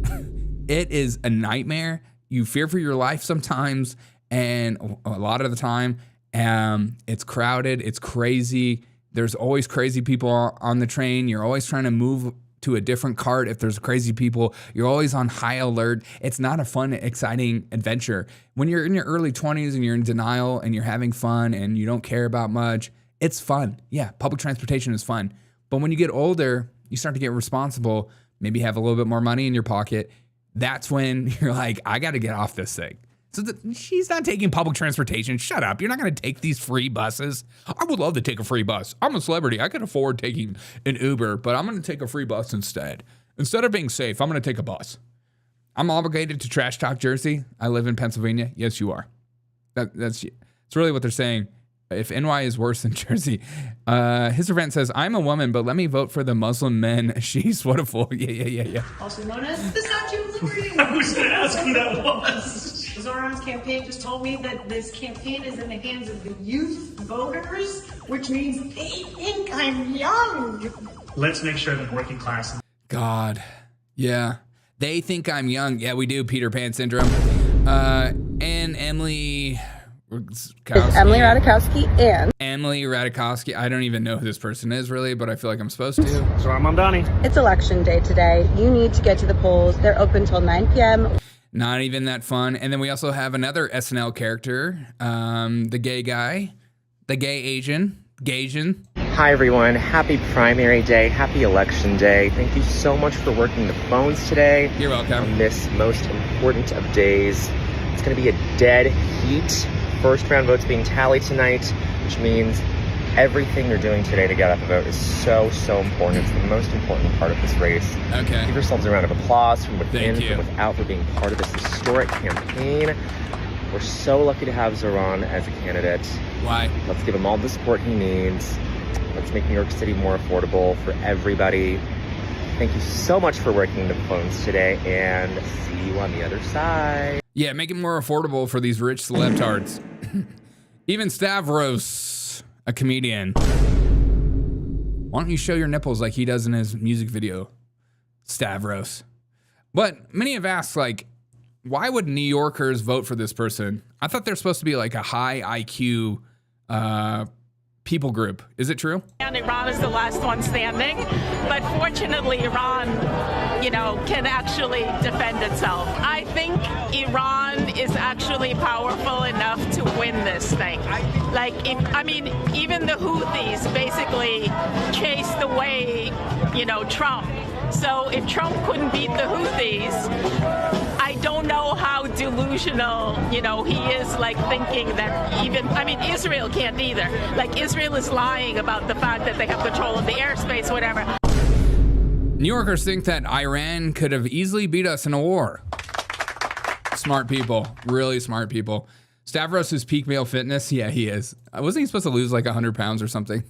It is a nightmare. You fear for your life sometimes, and a lot of the time, it's crowded, it's crazy. There's always crazy people on the train. You're always trying to move to a different cart. If there's crazy people, you're always on high alert. It's not a fun, exciting adventure. When you're in your early 20s and you're in denial and you're having fun and you don't care about much, it's fun. Yeah, public transportation is fun. But when you get older, you start to get responsible, maybe have a little bit more money in your pocket. That's when you're like, I got to get off this thing. So she's not taking public transportation. Shut up. You're not going to take these free buses. I would love to take a free bus. I'm a celebrity. I can afford taking an Uber, but I'm going to take a free bus instead. Instead of being safe, I'm going to take a bus. I'm obligated to trash talk Jersey. I live in Pennsylvania. Yes, you are. That's really what they're saying. If NY is worse than Jersey. His event says, I'm a woman, but let me vote for the Muslim men. She's what a fool. Yeah. Also known as the Statue of Liberty. I was going to ask who that was. Zohran's campaign just told me that this campaign is in the hands of the youth voters, which means they think I'm young. Let's make sure that working class. God. Yeah. They think I'm young. Yeah, we do. Peter Pan syndrome. And Emily... It's Emily Ratajkowski and Emily Ratajkowski. I don't even know who this person is really, but I feel like I'm supposed to. Zohran Mamdani. It's election day today. You need to get to the polls. They're open till 9 p.m. Not even that fun. And then we also have another SNL character, the gay guy, the gay Asian. Hi everyone, happy primary day, happy election day. Thank you so much for working the phones today. You're welcome. On this most important of days. It's going to be a dead heat. First round votes being tallied tonight, which means everything you're doing today to get out the vote is so important. It's the most important part of this race. Okay. Give yourselves a round of applause from within, from without, for being part of this historic campaign. We're so lucky to have Zohran as a candidate. Why? Let's give him all the support he needs. Let's make New York City more affordable for everybody. Thank you so much for working the phones today, and see you on the other side. Yeah, make it more affordable for these rich celebtards. Even Stavros, a comedian. Why don't you show your nipples like he does in his music video, Stavros? But many have asked, like, why would New Yorkers vote for this person? I thought they're supposed to be like a high IQ people group. Is it true? And Iran is the last one standing, but fortunately Iran, can actually defend itself. I think Iran is actually powerful enough to win this thing. Even the Houthis basically chased away, Trump. So if Trump couldn't beat the Houthis, I don't know how delusional, he is, thinking that Israel can't either. Israel is lying about the fact that they have control of the airspace, whatever. New Yorkers think that Iran could have easily beat us in a war. Smart people, really smart people. Stavros is peak male fitness. Yeah, he is. Wasn't he supposed to lose 100 pounds or something?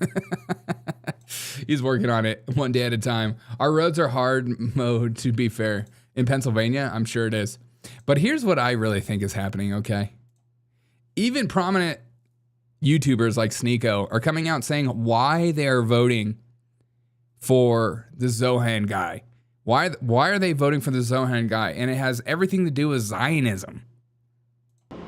He's working on it one day at a time. Our roads are hard mode, to be fair. In Pennsylvania, I'm sure it is. But here's what I really think is happening, okay? Even prominent YouTubers like Sneeko are coming out saying why they're voting for the Zohran guy. Why are they voting for the Zohran guy? And it has everything to do with Zionism.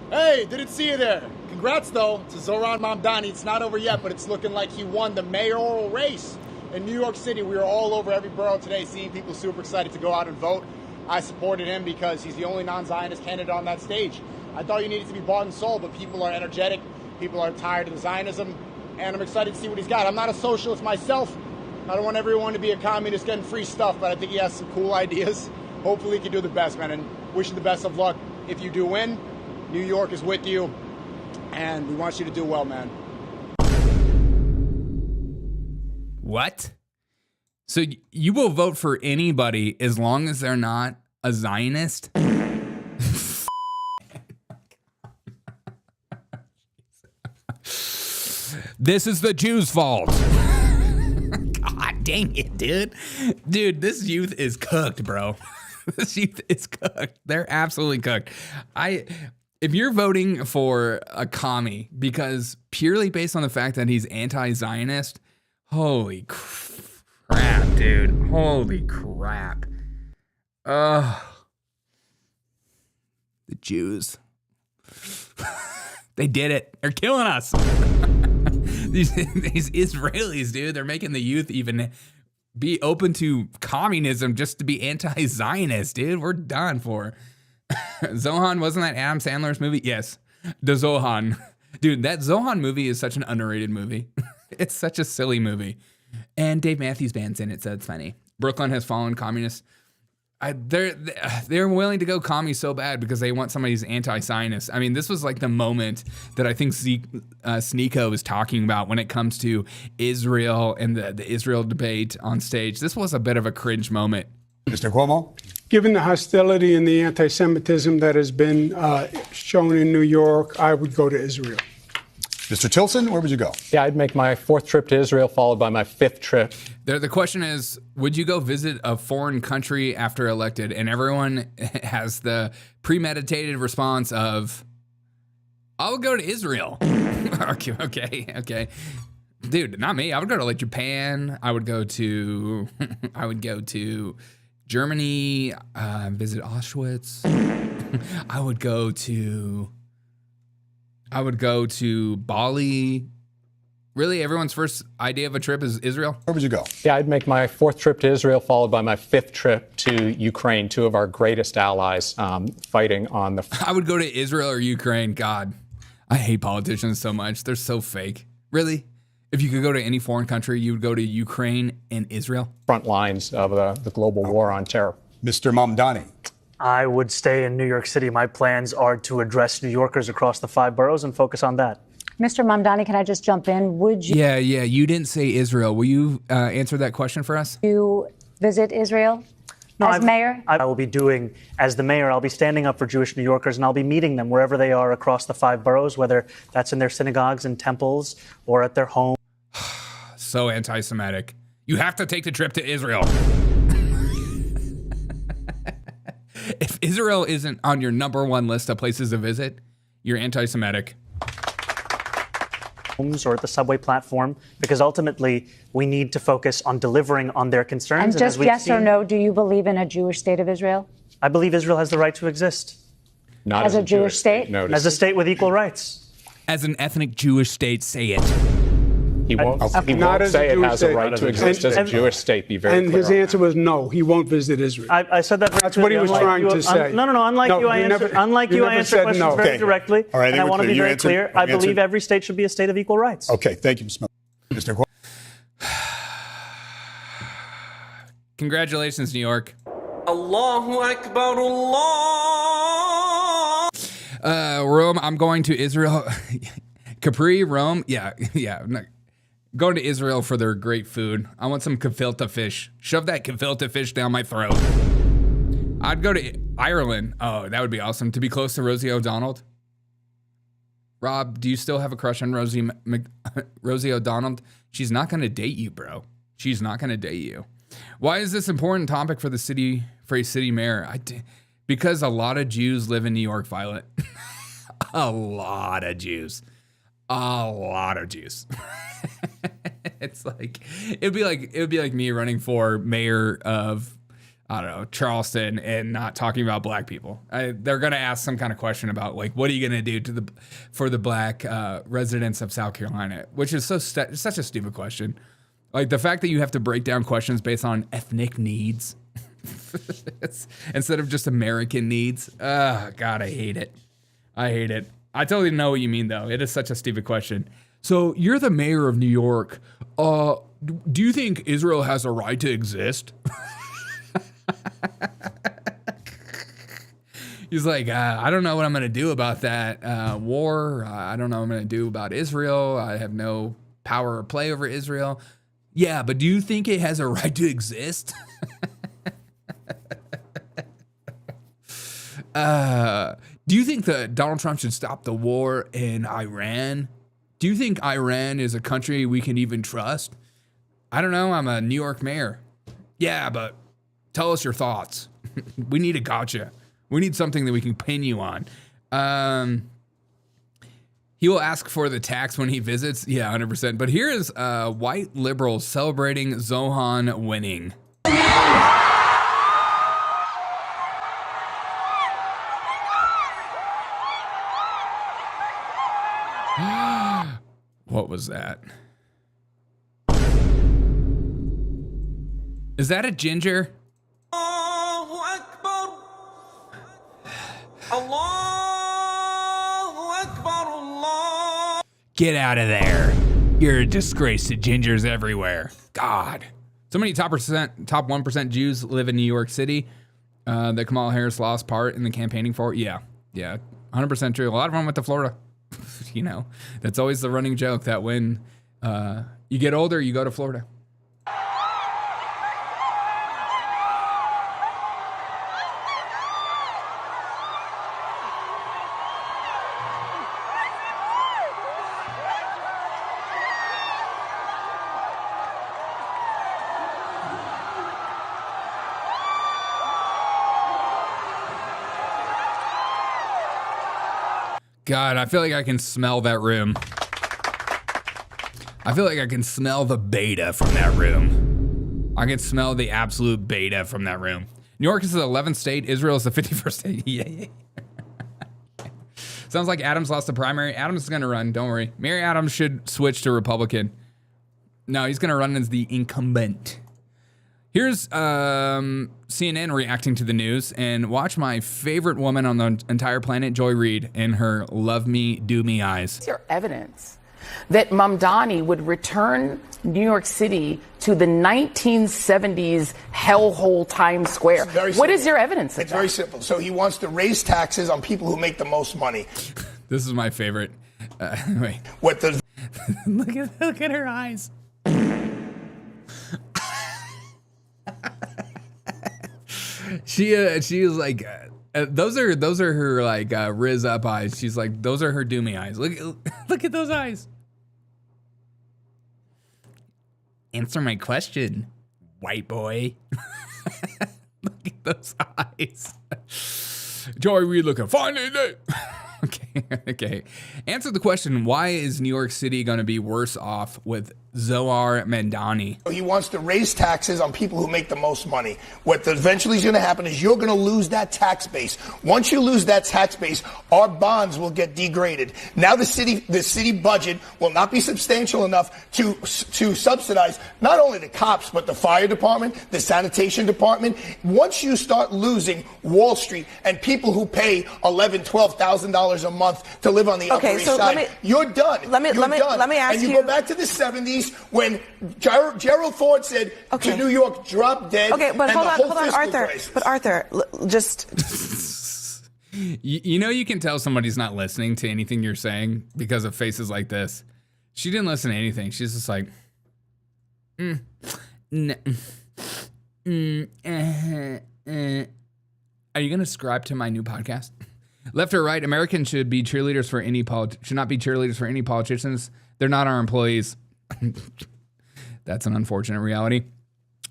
Hey, didn't see you there. Congrats, though, to Zohran Mamdani. It's not over yet, but it's looking like he won the mayoral race in New York City. We were all over every borough today, seeing people super excited to go out and vote. I supported him because he's the only non-Zionist candidate on that stage. I thought you needed to be bought and sold, but people are energetic. People are tired of the Zionism, and I'm excited to see what he's got. I'm not a socialist myself. I don't want everyone to be a communist getting free stuff, but I think he has some cool ideas. Hopefully he can do the best, man, and wish you the best of luck. If you do win, New York is with you, and we want you to do well, man. What? So you will vote for anybody as long as they're not a Zionist? This is the Jews' fault. God dang it, dude. Dude, this youth is cooked, bro. This youth is cooked. They're absolutely cooked. If you're voting for a commie because purely based on the fact that he's anti-Zionist, holy crap, dude. Holy crap. The Jews. They did it. They're killing us. These Israelis, dude, they're making the youth even be open to communism just to be anti-Zionist, dude. We're done for. Zohran, wasn't that Adam Sandler's movie? Yes. The Zohran. Dude, that Zohran movie is such an underrated movie. It's such a silly movie. And Dave Matthews Band's in it, so it's funny. Brooklyn has fallen communist. They're willing to go commie so bad because they want somebody who's anti-Zionist. I mean, this was like the moment that I think Sneeko is talking about when it comes to Israel and the Israel debate on stage. This was a bit of a cringe moment. Mr. Cuomo? Given the hostility and the anti-Semitism that has been shown in New York, I would go to Israel. Mr. Tilson, where would you go? Yeah, I'd make my 4th trip to Israel, followed by my 5th trip. The question is, would you go visit a foreign country after elected? And everyone has the premeditated response of, I would go to Israel. Okay. Dude, not me. I would go to like Japan. I would go to Germany, visit Auschwitz. I would go to Bali. Really, everyone's first idea of a trip is Israel? Where would you go? Yeah, I'd make my 4th trip to Israel, followed by my 5th trip to Ukraine, 2 of our greatest allies fighting on the... I would go to Israel or Ukraine. God, I hate politicians so much. They're so fake. Really? If you could go to any foreign country, you would go to Ukraine and Israel? Front lines of the global war on terror. Mr. Mamdani? I would stay in New York City. My plans are to address New Yorkers across the 5 boroughs and focus on that. Mr. Mamdani, can I just jump in? Would you... Yeah, you didn't say Israel. Will you answer that question for us? You visit Israel as mayor? I will be doing, as the mayor, I'll be standing up for Jewish New Yorkers, and I'll be meeting them wherever they are across the 5 boroughs, whether that's in their synagogues and temples or at their home. So anti-Semitic. You have to take the trip to Israel. If Israel isn't on your #1 list of places to visit, you're anti-Semitic. Or at the subway platform, because ultimately we need to focus on delivering on their concerns. And just yes or no, do you believe in a Jewish state of Israel? I believe Israel has the right to exist. Not as a Jewish state? As a state with equal rights. As an ethnic Jewish state, say it. He won't say it has a right to exist as a Jewish state. Be very clear. And his answer was no, he won't visit Israel. I said that. That's what he was trying to say. No. Unlike you, I answer questions very directly. All right, and I want to be very clear. I believe every state should be a state of equal rights. Okay, thank you, Mr. Cuomo. Congratulations, New York. Allahu Akbar, Allah. Rome, I'm going to Israel. Capri, Rome. Yeah. Going to Israel for their great food. I want some gefilte fish. Shove that gefilte fish down my throat. I'd go to Ireland. Oh, that would be awesome. To be close to Rosie O'Donnell. Rob, do you still have a crush on Rosie O'Donnell? She's not going to date you, bro. She's not going to date you. Why is this important topic for a city mayor? Because a lot of Jews live in New York, Violet. A lot of Jews. It's like it would be like me running for mayor of, I don't know, Charleston and not talking about black people. They're gonna ask some kind of question about like, what are you gonna do for the black residents of South Carolina, which is such a stupid question. Like the fact that you have to break down questions based on ethnic needs instead of just American needs. God, I hate it. I totally know what you mean, though. It is such a stupid question. So you're the mayor of New York. Do you think Israel has a right to exist? He's like, I don't know what I'm going to do about that war. I don't know what I'm going to do about Israel. I have no power or play over Israel. Yeah, but do you think it has a right to exist? Do you think that Donald Trump should stop the war in Iran? Do Do you think Iran is a country we can even trust? I don't know. I'm a New York mayor. Yeah, but tell us your thoughts. We need a gotcha. We need something that we can pin you on. He will ask for the tax when he visits. Yeah, 100%. But here is white liberals celebrating Zohran winning. What was that? Is that a ginger? Allahu Akbar. Allahu Akbar. Allah. Get out of there. You're a disgrace to gingers everywhere. God. So many top 1% Jews live in New York City that Kamala Harris lost part in the campaigning for. Yeah, 100% true. A lot of them went to Florida. You know, that's always the running joke that when you get older, you go to Florida. God, I feel like I can smell that room. I feel like I can smell the beta from that room. I can smell the absolute beta from that room. New York is the 11th state. Israel is the 51st state. Yeah. Sounds like Adams lost the primary. Adams is going to run. Don't worry. Mary Adams should switch to Republican. No, he's going to run as the incumbent. Here's CNN reacting to the news, and watch my favorite woman on the entire planet, Joy Reid, and her love me, do me eyes. What's your evidence that Mamdani would return New York City to the 1970s hellhole Times Square? What is your evidence? It's very simple. So he wants to raise taxes on people who make the most money. This is my favorite. Wait. What the? look at her eyes. She is like, those are her like Riz up eyes. She's like, those are her doomy eyes. Look at those eyes. Answer my question, white boy. Look at those eyes. Joy Reid looking fine, ain't it? Okay. Answer the question, why is New York City going to be worse off with Zohran Mamdani? He wants to raise taxes on people who make the most money. What eventually is going to happen is you're going to lose that tax base. Once you lose that tax base, our bonds will get degraded. Now the city budget will not be substantial enough to subsidize not only the cops, but the fire department, the sanitation department. Once you start losing Wall Street and people who pay $11,000, $12,000 a month to live on the Upper East Side, you're done. Let me ask you. And you go back to the 70s when Gerald Ford said to New York, drop dead. Okay, but hold on, Arthur. Crisis. But Arthur, just. You know, you can tell somebody's not listening to anything you're saying because of faces like this. She didn't listen to anything. She's just like, Are you going to subscribe to my new podcast? Left or right, Americans should not be cheerleaders for any politicians. They're not our employees. That's an unfortunate reality.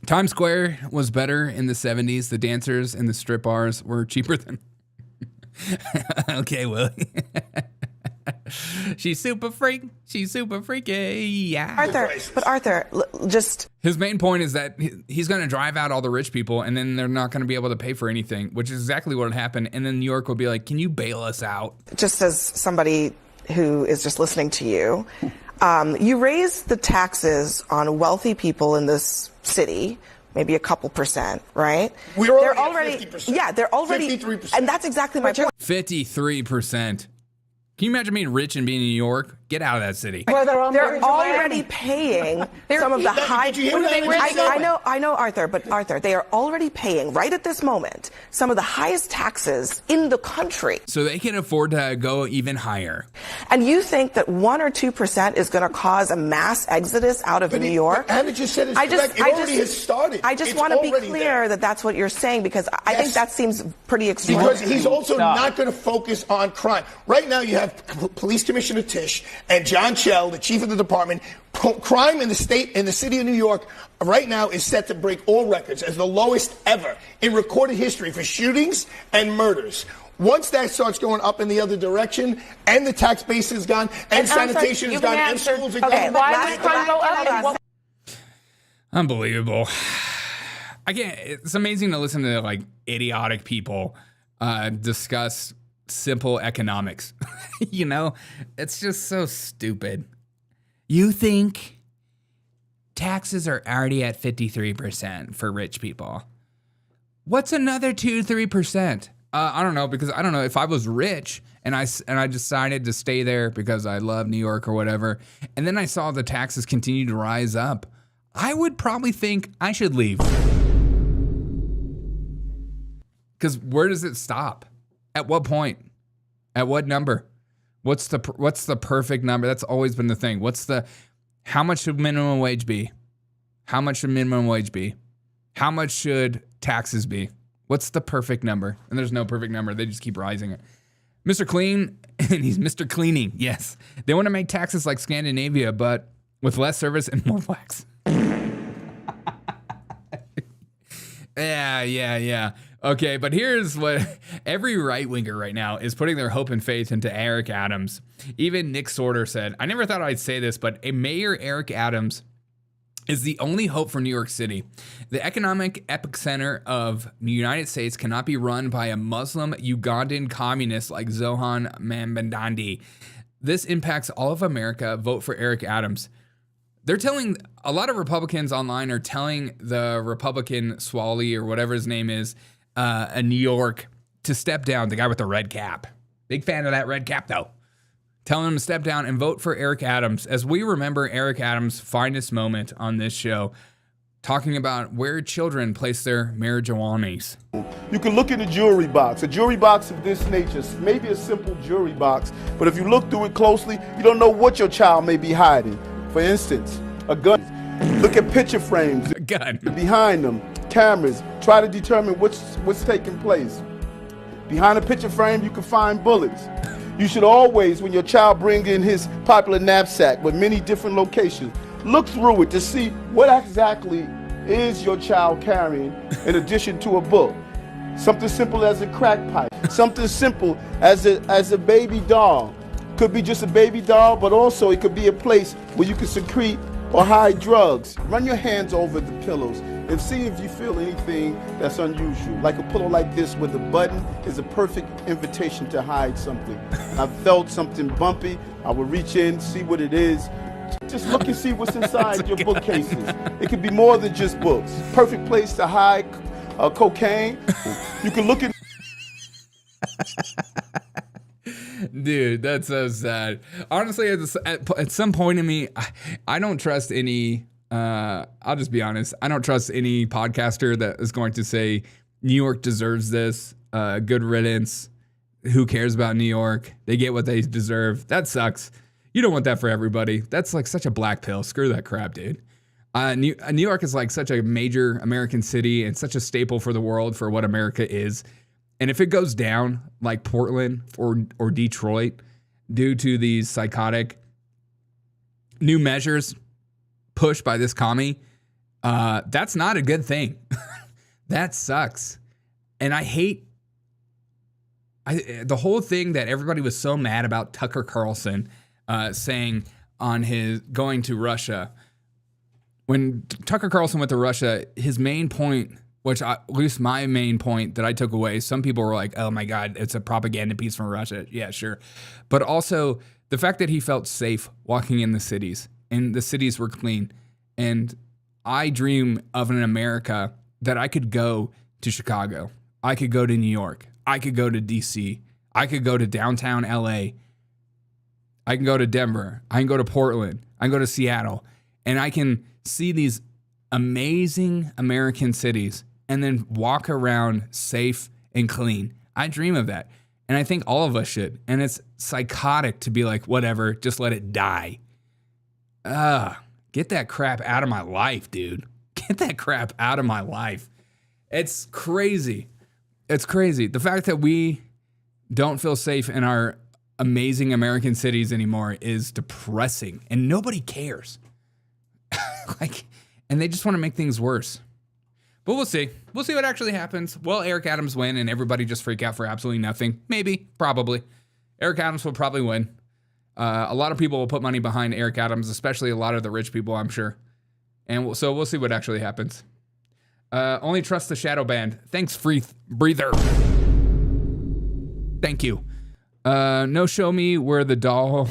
Times Square was better in the 70s. The dancers in the strip bars were cheaper than. Okay, well. She's super freaky. Yeah. Arthur, just. His main point is that he's going to drive out all the rich people, and then they're not going to be able to pay for anything, which is exactly what would happen. And then New York will be like, "Can you bail us out?" Just as somebody who is just listening to you, you raise the taxes on wealthy people in this city. Maybe a couple percent, right? They're already 50%. Yeah, they're already 53%. And that's exactly my point. 53%. Can you imagine being rich and being in New York? Get out of that city. Well, they're already paying some of the high. I know, Arthur, but Arthur, they are already paying right at this moment some of the highest taxes in the country. So they can afford to go even higher. And you think that 1 or 2% is going to cause a mass exodus out of New York? Anna just said it's correct. It already has started. I just want to be clear that that's what you're saying, because I think that seems pretty extreme. Because he's also not going to focus on crime. Right now, you have have Police Commissioner Tisch and John Chell, the chief of the department. Crime in the city of New York right now is set to break all records as the lowest ever in recorded history for shootings and murders. Once that starts going up in the other direction, and the tax base is gone, and sanitation is gone, and schools are gone. Why does crime go up? Unbelievable. It's amazing to listen to like idiotic people discuss simple economics. You know, it's just so stupid. You think taxes are already at 53% for rich people. What's another 2-3%? I don't know, because I don't know if I was rich and I decided to stay there because I love New York or whatever, and then I saw the taxes continue to rise up, I would probably think I should leave. Because where does it stop? At what point? At what number? What's the perfect number? That's always been the thing. How much should minimum wage be? How much should minimum wage be? How much should taxes be? What's the perfect number? And there's no perfect number. They just keep rising it. Mr. Clean, and he's Mr. Cleaning. Yes. They want to make taxes like Scandinavia, but with less service and more blacks. Yeah. Okay, but here's what every right-winger right now is putting their hope and faith into Eric Adams. Even Nick Sorter said, I never thought I'd say this, but a Mayor Eric Adams is the only hope for New York City. The economic epicenter of the United States cannot be run by a Muslim Ugandan communist like Zohran Mamdani. This impacts all of America. Vote for Eric Adams. They're telling, a lot of Republicans online are telling the Republican Swally or whatever his name is, in New York to step down, the guy with the red cap. Big fan of that red cap, though. Telling him to step down and vote for Eric Adams. As we remember Eric Adams' finest moment on this show, talking about where children place their marijuanas. You can look in a jewelry box of this nature, maybe a simple jewelry box, but if you look through it closely, you don't know what your child may be hiding. For instance, a gun. Look at picture frames. A gun. Behind them, cameras. Try to determine what's taking place. Behind a picture frame, you can find bullets. You should always, when your child brings in his popular knapsack with many different locations, look through it to see what exactly is your child carrying in addition to a book. Something simple as a crack pipe. Something simple as a baby doll. Could be just a baby doll, but also it could be a place where you can secrete or hide drugs. Run your hands over the pillows and see if you feel anything that's unusual. Like a pillow like this with a button is a perfect invitation to hide something. I felt something bumpy. I would reach in, see what it is. Just look and see what's inside your bookcases. It could be more than just books. Perfect place to hide cocaine. You can look at... Dude, that's so sad. Honestly, at some point in me, I don't trust any, I'll just be honest, I don't trust any podcaster that is going to say New York deserves this, good riddance, who cares about New York, they get what they deserve. That sucks. You don't want that for everybody. That's like such a black pill. Screw that crap, dude. New York is like such a major American city and such a staple for the world for what America is. And if it goes down like Portland or Detroit due to these psychotic new measures pushed by this commie, that's not a good thing. That sucks. And I hate the whole thing that everybody was so mad about Tucker Carlson saying on his going to Russia. When Tucker Carlson went to Russia, his main point, at least my main point that I took away, some people were like, oh my God, it's a propaganda piece from Russia. Yeah, sure. But also the fact that he felt safe walking in the cities and the cities were clean. And I dream of an America that I could go to Chicago. I could go to New York. I could go to DC. I could go to downtown LA. I can go to Denver. I can go to Portland. I can go to Seattle. And I can see these amazing American cities and then walk around safe and clean. I dream of that. And I think all of us should. And it's psychotic to be like, whatever, just let it die. Get that crap out of my life, dude. Get that crap out of my life. It's crazy. It's crazy. The fact that we don't feel safe in our amazing American cities anymore is depressing, and nobody cares. And they just want to make things worse. But we'll see. We'll see what actually happens. Will Eric Adams win and everybody just freak out for absolutely nothing? Maybe, probably. Eric Adams will probably win. A lot of people will put money behind Eric Adams, especially a lot of the rich people, I'm sure. And so we'll see what actually happens. Only trust the shadow band. Thanks, Free Breather. Thank you. No, show me where the doll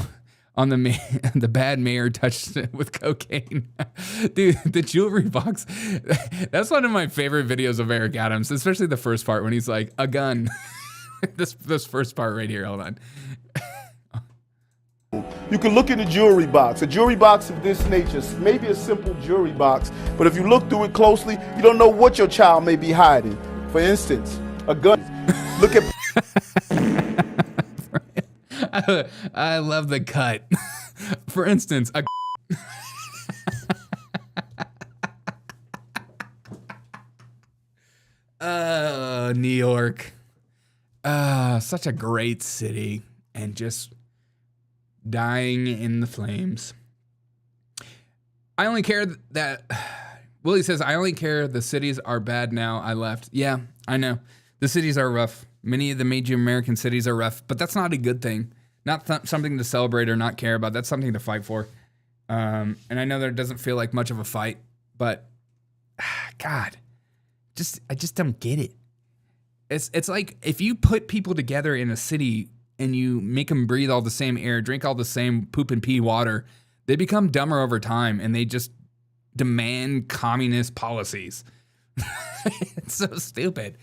on the bad mayor touched it with cocaine. Dude, the jewelry box. That's one of my favorite videos of Eric Adams, especially the first part when he's like, a gun. this first part right here. Hold on. You can look in the jewelry box. A jewelry box of this nature, maybe a simple jewelry box, but if you look through it closely, you don't know what your child may be hiding. For instance, a gun. Look at... I love the cut. For instance, a... New York. Such a great city, and just dying in the flames. I only care that... Willie says, I only care the cities are bad now I left. Yeah, I know. The cities are rough. Many of the major American cities are rough, but that's not a good thing. Not something to celebrate or not care about. That's something to fight for. And I know that it doesn't feel like much of a fight, but God, I just don't get it. It's like if you put people together in a city and you make them breathe all the same air, drink all the same poop and pee water, they become dumber over time and they just demand communist policies. It's so stupid.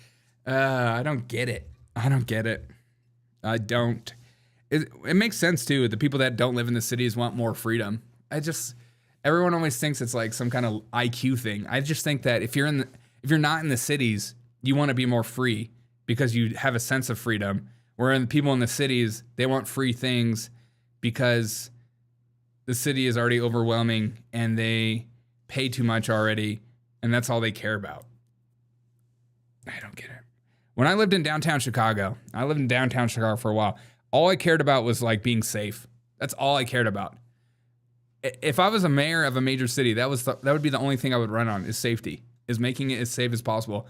I don't get it. I don't. It makes sense too. The people that don't live in the cities want more freedom. Everyone always thinks it's like some kind of IQ thing. I just think that if you're not in the cities, you want to be more free because you have a sense of freedom. Whereas people in the cities, they want free things because the city is already overwhelming and they pay too much already, and that's all they care about. I don't get it. When I lived in downtown Chicago, for a while. All I cared about was like being safe. That's all I cared about. If I was a mayor of a major city, that would be the only thing I would run on is safety, is making it as safe as possible.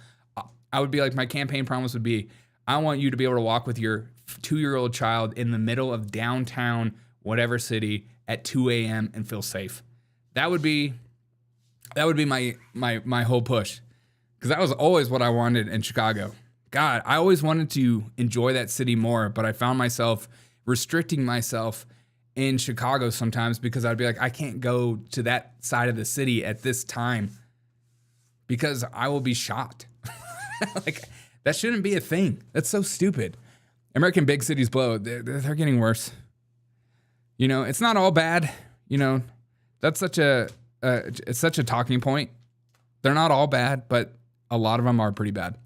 I would be like, my campaign promise would be, I want you to be able to walk with your 2-year-old child in the middle of downtown, whatever city at 2 a.m. and feel safe. That would be my whole push. Because that was always what I wanted in Chicago. God, I always wanted to enjoy that city more, but I found myself restricting myself in Chicago sometimes because I'd be like, I can't go to that side of the city at this time because I will be shot. Like, that shouldn't be a thing. That's so stupid. American big cities blow. They're getting worse. You know, it's not all bad. You know, that's it's such a talking point. They're not all bad, but a lot of them are pretty bad.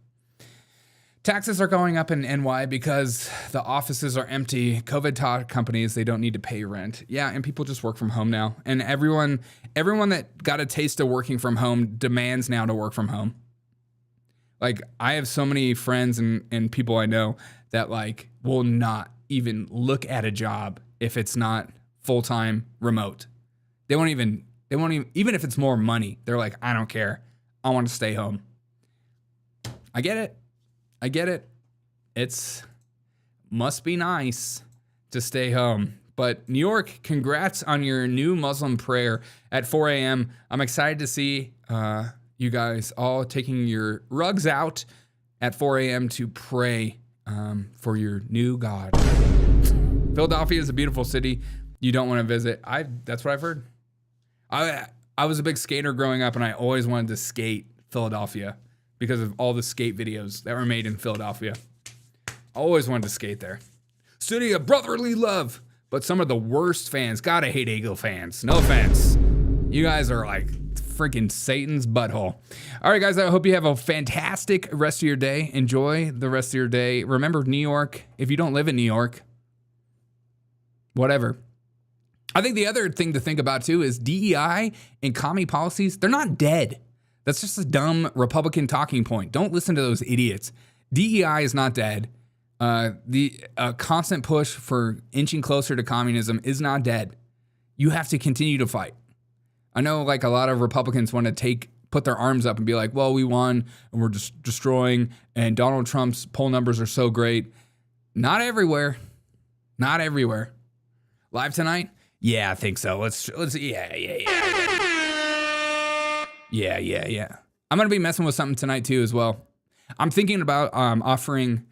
Taxes are going up in NY because the offices are empty. COVID taught companies they don't need to pay rent. Yeah, and people just work from home now. And everyone that got a taste of working from home demands now to work from home. Like, I have so many friends and people I know that like will not even look at a job if it's not full-time remote. They won't even if it's more money. They're like, I don't care. I want to stay home. I get it. Must be nice to stay home. But New York, congrats on your new Muslim prayer at 4 a.m. I'm excited to see you guys all taking your rugs out at 4 a.m. to pray for your new God. Philadelphia is a beautiful city you don't want to visit. That's what I've heard. I was a big skater growing up, and I always wanted to skate Philadelphia because of all the skate videos that were made in Philadelphia. I always wanted to skate there. City of brotherly love. But some of the worst fans, God, I hate Eagle fans. No offense. You guys are like freaking Satan's butthole. All right, guys, I hope you have a fantastic rest of your day. Enjoy the rest of your day. Remember, New York, if you don't live in New York, whatever. I think the other thing to think about, too, is DEI and commie policies, they're not dead. That's just a dumb Republican talking point. Don't listen to those idiots. DEI is not dead. The constant push for inching closer to communism is not dead. You have to continue to fight. I know like a lot of Republicans want to put their arms up and be like, well, we won and we're just destroying and Donald Trump's poll numbers are so great. Not everywhere. Not everywhere. Live tonight? Yeah, I think so. Let's yeah. I'm going to be messing with something tonight too as well. I'm thinking about offering,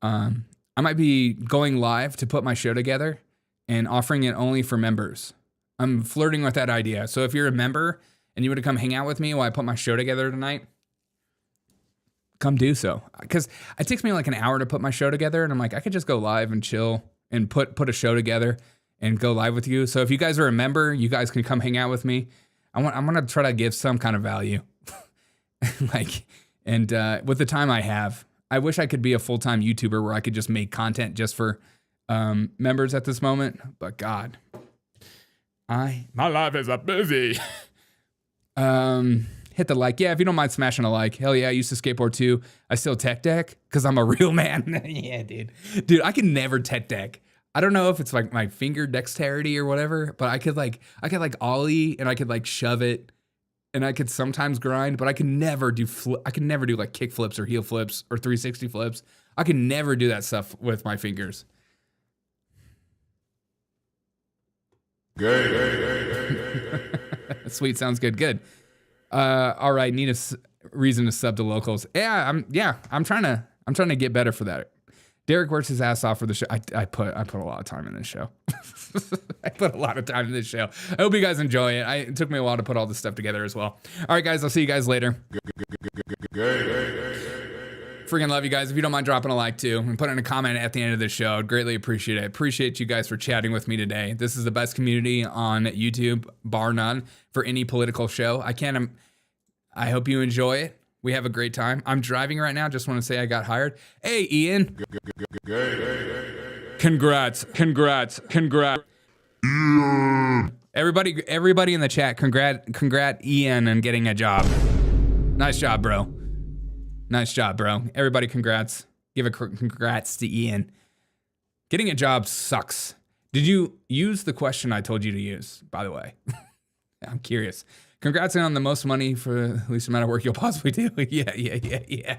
I might be going live to put my show together and offering it only for members. I'm flirting with that idea. So if you're a member and you want to come hang out with me while I put my show together tonight, come do so. Because it takes me like an hour to put my show together. And I'm like, I could just go live and chill and put a show together and go live with you. So if you guys are a member, you guys can come hang out with me. I'm going to try to give some kind of value. With the time I have, I wish I could be a full-time YouTuber where I could just make content just for members at this moment. But God, my life is a busy. Hit the like. Yeah, if you don't mind smashing a like. Hell yeah, I used to skateboard too. I still tech deck because I'm a real man. Yeah, dude. Dude, I can never tech deck. I don't know if it's like my finger dexterity or whatever, but I could like ollie and I could like shove it and I could sometimes grind, but I could never do like kick flips or heel flips or 360 flips. I could never do that stuff with my fingers. Sweet, sounds good. Good. All right, need a reason to sub to locals. Yeah, I'm trying to get better for that. Derek works his ass off for the show. I put a lot of time in this show. I put a lot of time in this show. I hope you guys enjoy it. It took me a while to put all this stuff together as well. All right, guys, I'll see you guys later. Freaking love you guys. If you don't mind dropping a like too and putting a comment at the end of the show, I'd greatly appreciate it. I appreciate you guys for chatting with me today. This is the best community on YouTube, bar none, for any political show. I hope you enjoy it. We have a great time. I'm driving right now. Just want to say I got hired. Hey, Ian. Congrats. Everybody in the chat, congrats Ian on getting a job. Nice job, bro. Everybody congrats. Give a congrats to Ian. Getting a job sucks. Did you use the question I told you to use, by the way? I'm curious. Congrats on the most money for the least amount of work you'll possibly do. Yeah.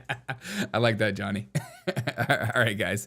I like that, Johnny. All right, guys.